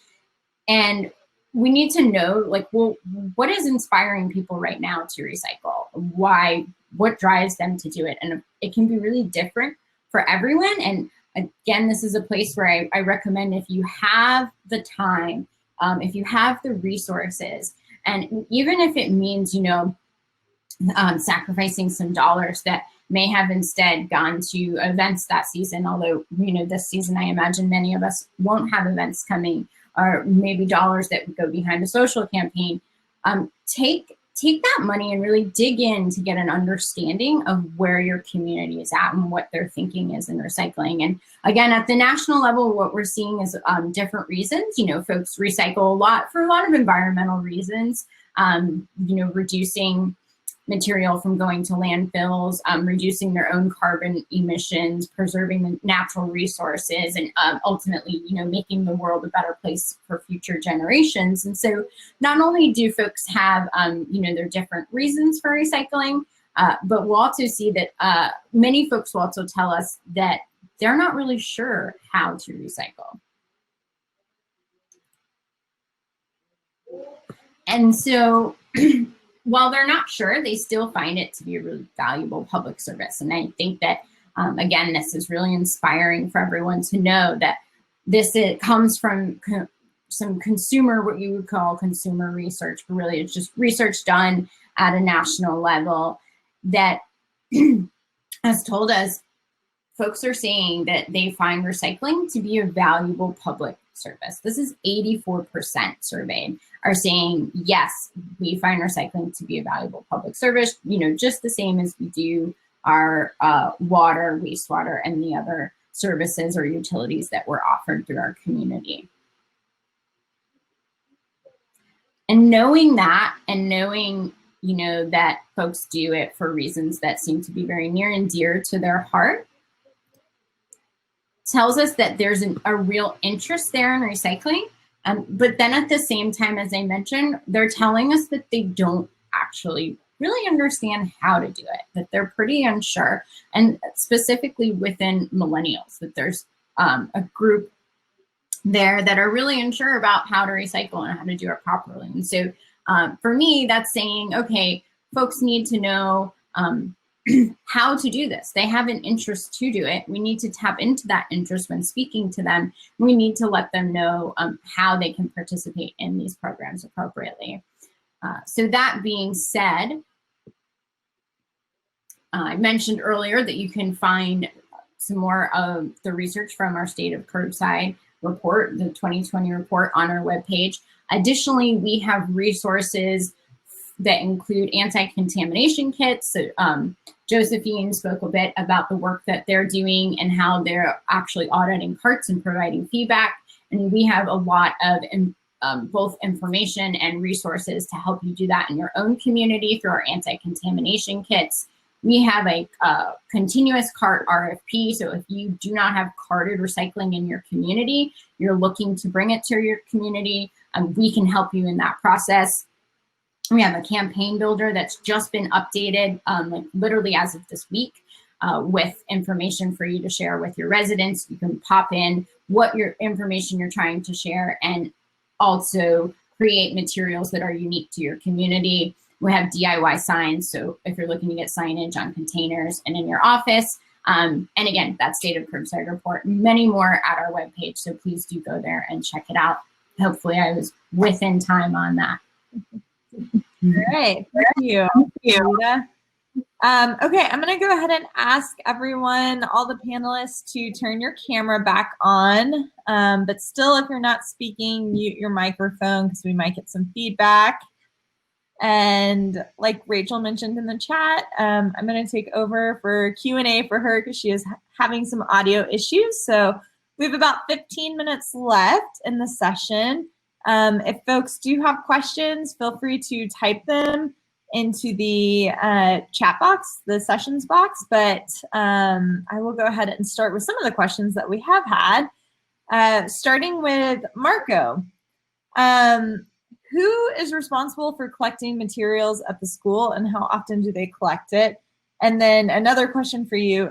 And we need to know, like, well, what is inspiring people right now to recycle? Why? What drives them to do it? And it can be really different for everyone. And again, this is a place where I recommend, if you have the time, if you have the resources, and even if it means, you know, sacrificing some dollars that may have instead gone to events that season, although, you know, this season, I imagine many of us won't have events coming, or maybe dollars that would go behind a social campaign. Take that money and really dig in to get an understanding of where your community is at and what their thinking is in recycling. And again, at the national level, what we're seeing is different reasons. You know, folks recycle a lot for a lot of environmental reasons, you know, reducing material from going to landfills, reducing their own carbon emissions, preserving the natural resources, and ultimately, you know, making the world a better place for future generations. And so not only do folks have, you know, their different reasons for recycling, but we'll also see that many folks will also tell us that they're not really sure how to recycle. And so while they're not sure, they still find it to be a really valuable public service. And I think that, again, this is really inspiring for everyone to know that it comes from some consumer, what you would call consumer research, but really it's just research done at a national level that has told us folks are saying that they find recycling to be a valuable public service. This is 84% surveyed are saying, yes, we find recycling to be a valuable public service, you know, just the same as we do our water, wastewater, and the other services or utilities that were offered through our community. And knowing that, and knowing, you know, that folks do it for reasons that seem to be very near and dear to their heart, tells us that there's a real interest there in recycling. But then at the same time, as I mentioned, they're telling us that they don't actually really understand how to do it, that they're pretty unsure. And specifically within millennials, that there's a group there that are really unsure about how to recycle and how to do it properly. And so for me, that's saying, okay, folks need to know how to do this. They have an interest to do it. We need to tap into that interest when speaking to them. We need to let them know how they can participate in these programs appropriately. So that being said, I mentioned earlier that you can find some more of the research from our State of Curbside report, the 2020 report, on our webpage. Additionally, we have resources that include anti-contamination kits. So, Josephine spoke a bit about the work that they're doing and how they're actually auditing carts and providing feedback. And we have a lot of both information and resources to help you do that in your own community through our anti-contamination kits. We have a continuous cart RFP. So if you do not have carted recycling in your community, you're looking to bring it to your community, we can help you in that process. We have a campaign builder that's just been updated, like literally as of this week, with information for you to share with your residents. You can pop in what your information you're trying to share and also create materials that are unique to your community. We have DIY signs, so if you're looking to get signage on containers and in your office, and again, that state of curbside report, many more at our webpage, so please do go there and check it out. Hopefully I was within time on that. All right, thank you, Alita. Okay, I'm gonna go ahead and ask everyone, all the panelists, to turn your camera back on, but still, if you're not speaking, mute your microphone because we might get some feedback. And like Rachel mentioned in the chat, I'm going to take over for Q&A for her because she is having some audio issues. So we have about 15 minutes left in the session. If folks do have questions, feel free to type them into the chat box, the sessions box. But I will go ahead and start with some of the questions that we have had, starting with Marco. Who is responsible for collecting materials at the school and how often do they collect it? And then another question for you,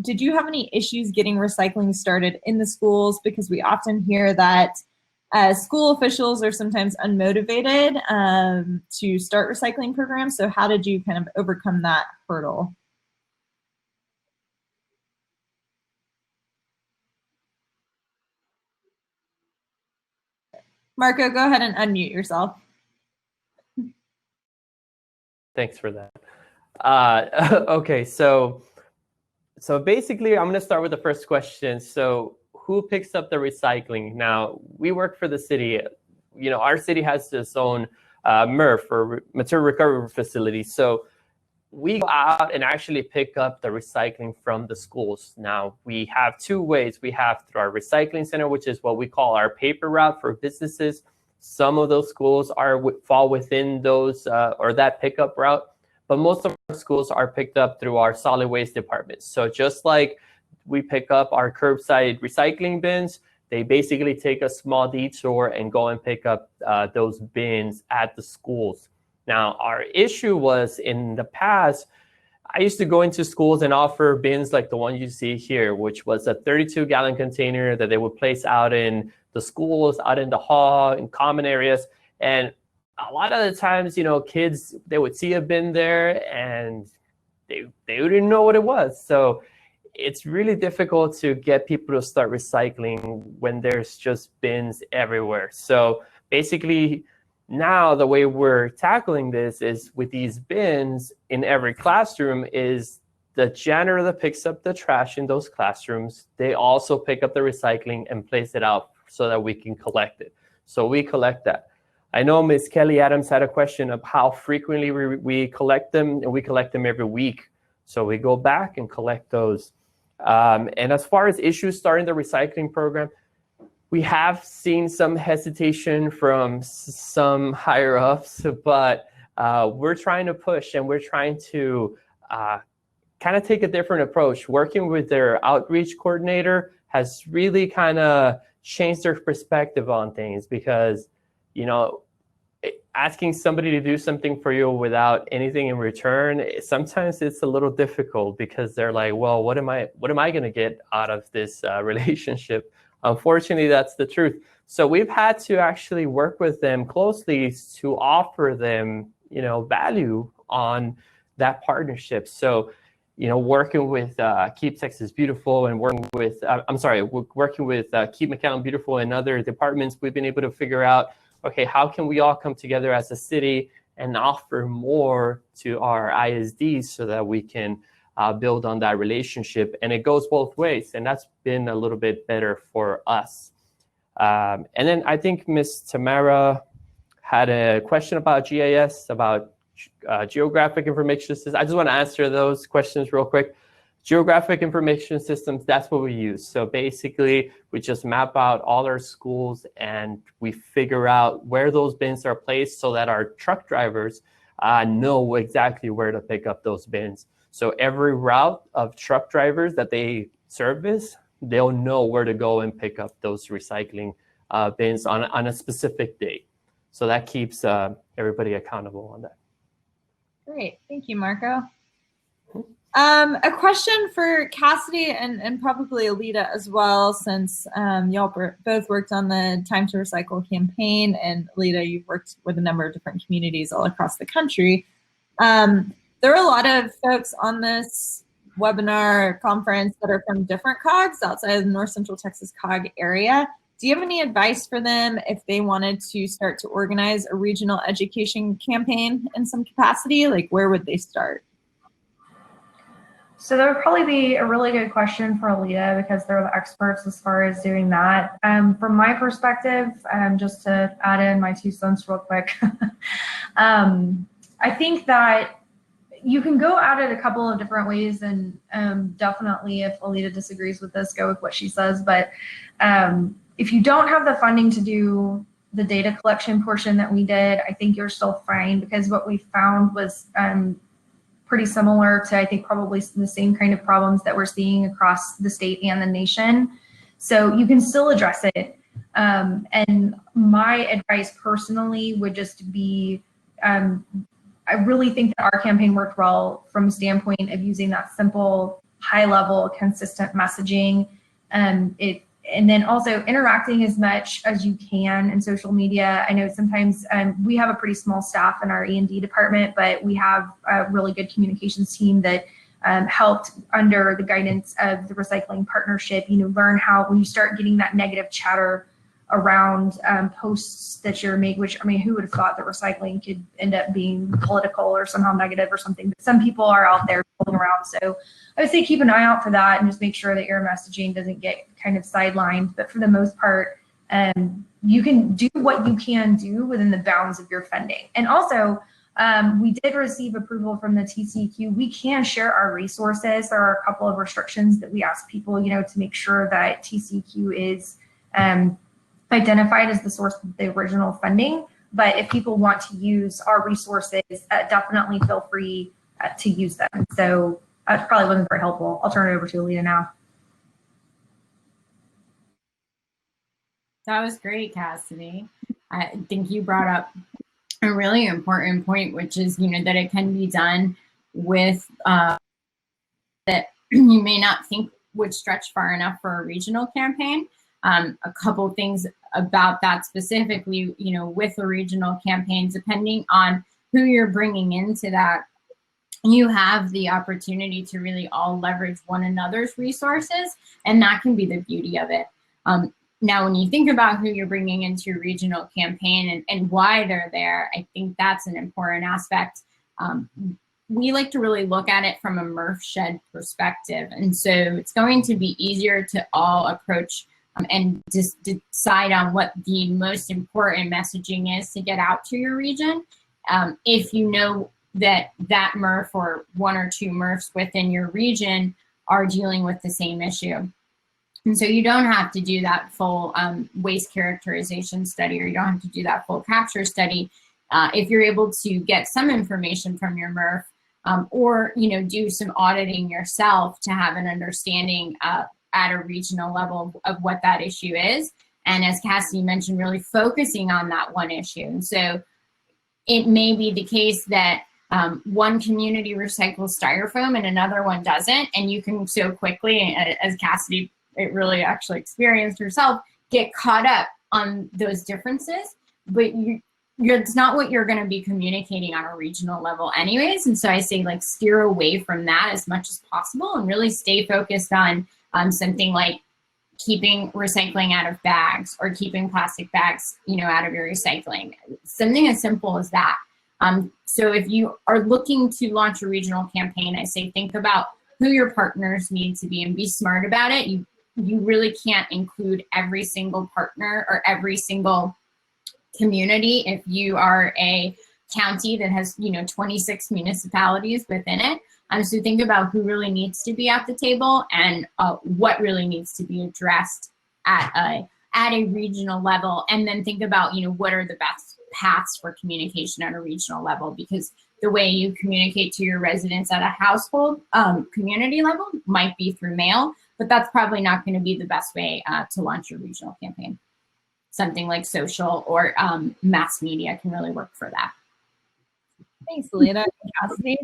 did you have any issues getting recycling started in the schools? Because we often hear that school officials are sometimes unmotivated to start recycling programs. So how did you kind of overcome that hurdle? Marco, go ahead and unmute yourself. Thanks for that. Okay, so basically, I'm going to start with the first question. So who picks up the recycling? Now, we work for the city. You know, our city has its own MRF, or material recovery facility. So we go out and actually pick up the recycling from the schools. Now, we have two ways. We have through our recycling center, which is what we call our paper route for businesses. Some of those schools fall within those or that pickup route, but most of our schools are picked up through our solid waste department. So just like we pick up our curbside recycling bins, they basically take a small detour and go and pick up those bins at the schools. Now, our issue was in the past, I used to go into schools and offer bins like the one you see here, which was a 32-gallon container that they would place out in the schools, out in the hall, in common areas. And a lot of the times, you know, kids, they would see a bin there and they didn't know what it was. So it's really difficult to get people to start recycling when there's just bins everywhere. So basically, now the way we're tackling this is with these bins in every classroom is the janitor that picks up the trash in those classrooms. They also pick up the recycling and place it out so that we can collect it. So we collect that. I know Ms. Kelly Adams had a question of how frequently we collect them, and we collect them every week. So we go back and collect those. And as far as issues starting the recycling program, we have seen some hesitation from some higher ups, but we're trying to push and we're trying to kind of take a different approach. Working with their outreach coordinator has really kind of changed their perspective on things because, you know, asking somebody to do something for you without anything in return, sometimes it's a little difficult because they're like, well, what am I going to get out of this relationship? Unfortunately, that's the truth. So we've had to actually work with them closely to offer them, you know, value on that partnership. So, you know, working with Keep Texas Beautiful and working with, working with Keep McAllen Beautiful and other departments, we've been able to figure out, okay, how can we all come together as a city and offer more to our ISDs so that we can build on that relationship. And it goes both ways. And that's been a little bit better for us. And then I think Ms. Tamara had a question about GIS, about geographic information systems. I just want to answer those questions real quick. Geographic information systems, that's what we use. So basically, we just map out all our schools and we figure out where those bins are placed so that our truck drivers know exactly where to pick up those bins. So every route of truck drivers that they service, they'll know where to go and pick up those recycling bins on a specific day. So that keeps everybody accountable on that. Great, thank you, Marco. A question for Cassidy and probably Alita as well, since y'all both worked on the Time to Recycle campaign, and Alita, you've worked with a number of different communities all across the country. There are a lot of folks on this webinar conference that are from different COGs outside of the North Central Texas COG area. Do you have any advice for them if they wanted to start to organize a regional education campaign in some capacity? Like, where would they start? So that would probably be a really good question for Alita, because they're the experts as far as doing that. From my perspective, just to add in my 2 cents real quick, I think that you can go at it a couple of different ways, and definitely if Alita disagrees with this, go with what she says. But if you don't have the funding to do the data collection portion that we did, I think you're still fine, because what we found was pretty similar to, I think, probably the same kind of problems that we're seeing across the state and the nation. So you can still address it. And my advice personally would just be, I really think that our campaign worked well from a standpoint of using that simple, high-level, consistent messaging. And then also interacting as much as you can in social media. I know sometimes we have a pretty small staff in our E&D department, but we have a really good communications team that helped under the guidance of the Recycling Partnership, learn how, when you start getting that negative chatter around posts that you're making, which, I mean, who would have thought that recycling could end up being political or somehow negative or something? But some people are out there going around. So I would say keep an eye out for that and just make sure that your messaging doesn't get kind of sidelined. But for the most part, you can do what you can do within the bounds of your funding. And also, we did receive approval from the TCEQ. We can share our resources. There are a couple of restrictions that we ask people, to make sure that TCEQ is identified as the source of the original funding. But if people want to use our resources, definitely feel free to use them. So that probably wasn't very helpful. I'll turn it over to Alita now. That was great, Cassidy. I think you brought up a really important point, which is, that it can be done with that you may not think would stretch far enough for a regional campaign. A couple things about that specifically, with a regional campaign, depending on who you're bringing into that, you have the opportunity to really all leverage one another's resources, and that can be the beauty of it. Now, when you think about who you're bringing into your regional campaign and why they're there, I think that's an important aspect. We like to really look at it from a MRF shed perspective. And so it's going to be easier to all approach and just decide on what the most important messaging is to get out to your region. If you know that MRF or 1 or 2 MRFs within your region are dealing with the same issue. And so you don't have to do that full waste characterization study, or you don't have to do that full capture study. If you're able to get some information from your MRF, or do some auditing yourself to have an understanding at a regional level of what that issue is. And as Cassie mentioned, really focusing on that one issue. And so it may be the case that one community recycles styrofoam and another one doesn't, and you can so quickly, as Cassidy it really actually experienced herself, get caught up on those differences, but it's not what you're going to be communicating on a regional level anyways. And so I say, like, steer away from that as much as possible and really stay focused on something like keeping recycling out of bags, or keeping plastic bags, out of your recycling. Something as simple as that. So if you are looking to launch a regional campaign, I say think about who your partners need to be and be smart about it. You really can't include every single partner or every single community if you are a county that has 26 municipalities within it. So think about who really needs to be at the table and what really needs to be addressed at a regional level, and then think about what are the best paths for communication at a regional level, because the way you communicate to your residents at a household community level might be through mail, but that's probably not going to be the best way to launch your regional campaign. Something like social or mass media can really work for that. Thanks, Alita and Cassidy.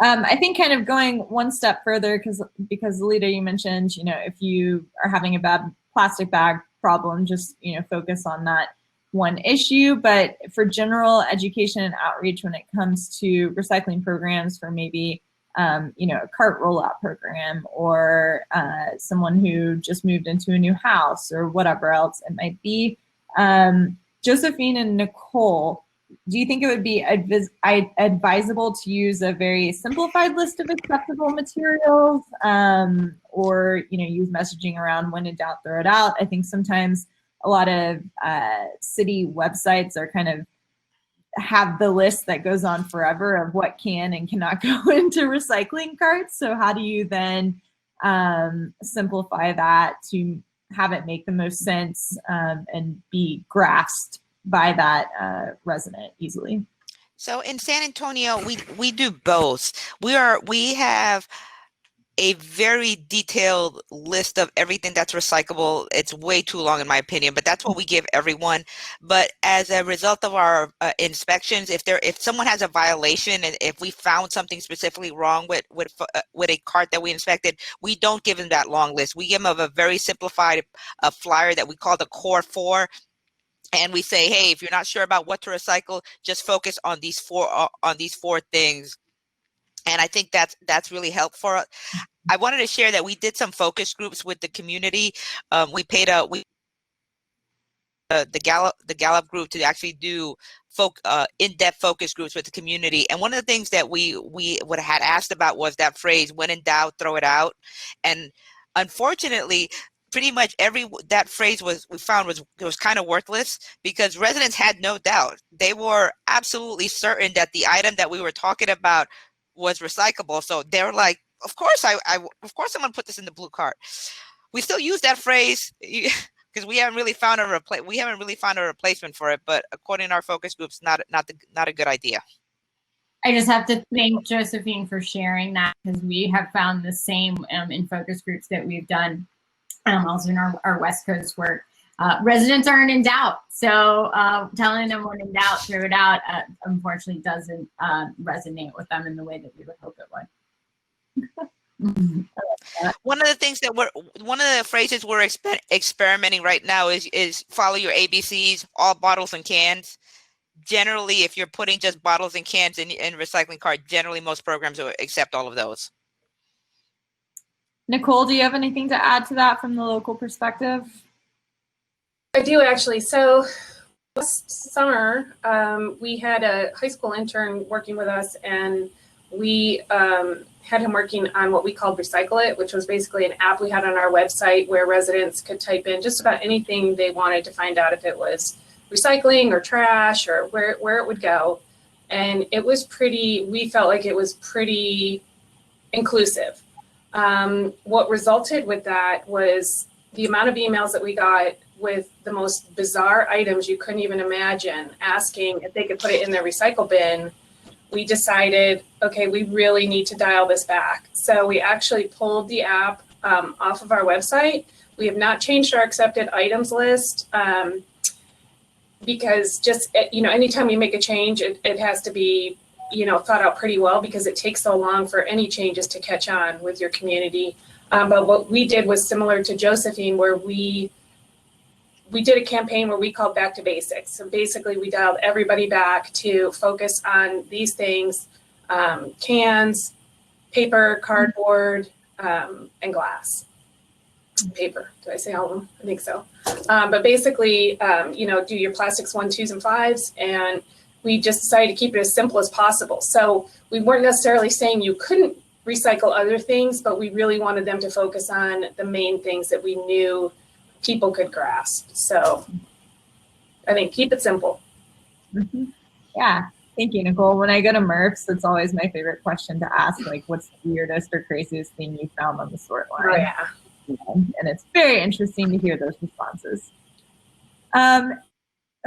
I think kind of going one step further, because Alita, you mentioned, if you are having a bad plastic bag problem, just, focus on that one issue. But for general education and outreach, when it comes to recycling programs for maybe, a cart rollout program, or someone who just moved into a new house, or whatever else it might be. Josephine and Nicole, do you think it would be advisable to use a very simplified list of acceptable materials, or use messaging around when in doubt, throw it out? I think sometimes a lot of city websites are kind of have the list that goes on forever of what can and cannot go into recycling carts. So how do you then simplify that to have it make the most sense and be grasped by that resident easily? So in San Antonio, we do both. We have a very detailed list of everything that's recyclable. It's way too long in my opinion, but that's what we give everyone. But as a result of our inspections, if someone has a violation, and if we found something specifically wrong with a cart that we inspected, we don't give them that long list. We give them a very simplified flyer that we call the Core 4. And we say, hey, if you're not sure about what to recycle, just focus on these four things. And I think that's really helpful. I wanted to share that we did some focus groups with the community. We paid the Gallup group to actually do in-depth focus groups with the community. And one of the things that we had asked about was that phrase, when in doubt, throw it out. And unfortunately, pretty much that phrase we found was kind of worthless, because residents had no doubt. They were absolutely certain that the item that we were talking about was recyclable. So they were like, of course I'm gonna put this in the blue cart. We still use that phrase because we haven't really found a replacement for it. But according to our focus groups, not a good idea. I just have to thank Josephine for sharing that, because we have found the same in focus groups that we've done. Also in our West Coast work, residents aren't in doubt. So telling them when in doubt, throw it out, unfortunately doesn't resonate with them in the way that we would hope it would. One of the phrases we're experimenting right now is follow your ABCs, all bottles and cans. Generally, if you're putting just bottles and cans in recycling cart, generally most programs will accept all of those. Nicole, do you have anything to add to that from the local perspective? I do, actually. So last summer, we had a high school intern working with us, and we had him working on what we called Recycle It, which was basically an app we had on our website where residents could type in just about anything they wanted to find out if it was recycling or trash or where it would go. And it was we felt like it was pretty inclusive. What resulted with that was the amount of emails that we got with the most bizarre items you couldn't even imagine, asking if they could put it in their recycle bin. We decided, okay, we really need to dial this back. So we actually pulled the app off of our website. We have not changed our accepted items list because just, anytime we make a change, it has to be thought out pretty well, because it takes so long for any changes to catch on with your community. But what we did was similar to Josephine, where we did a campaign where we called Back to Basics. So basically we dialed everybody back to focus on these things: cans, paper, cardboard, and glass. Paper, did I say all of them? I think so. But basically, do your plastics 1, 2s, and 5s, and we just decided to keep it as simple as possible. So we weren't necessarily saying you couldn't recycle other things, but we really wanted them to focus on the main things that we knew people could grasp. So I think keep it simple. Mm-hmm. Yeah, thank you, Nicole. When I go to MRFs, it's always my favorite question to ask, like, what's the weirdest or craziest thing you found on the sort line? Oh, yeah. And it's very interesting to hear those responses.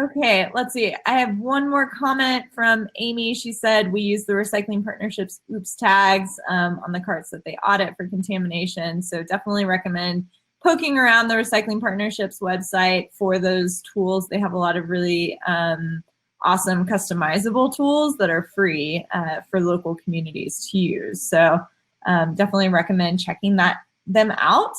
Okay, let's see. I have one more comment from Amy. She said we use the Recycling Partnerships OOPS tags on the carts that they audit for contamination. So definitely recommend poking around the Recycling Partnerships website for those tools. They have a lot of really awesome customizable tools that are free for local communities to use. So definitely recommend checking them out.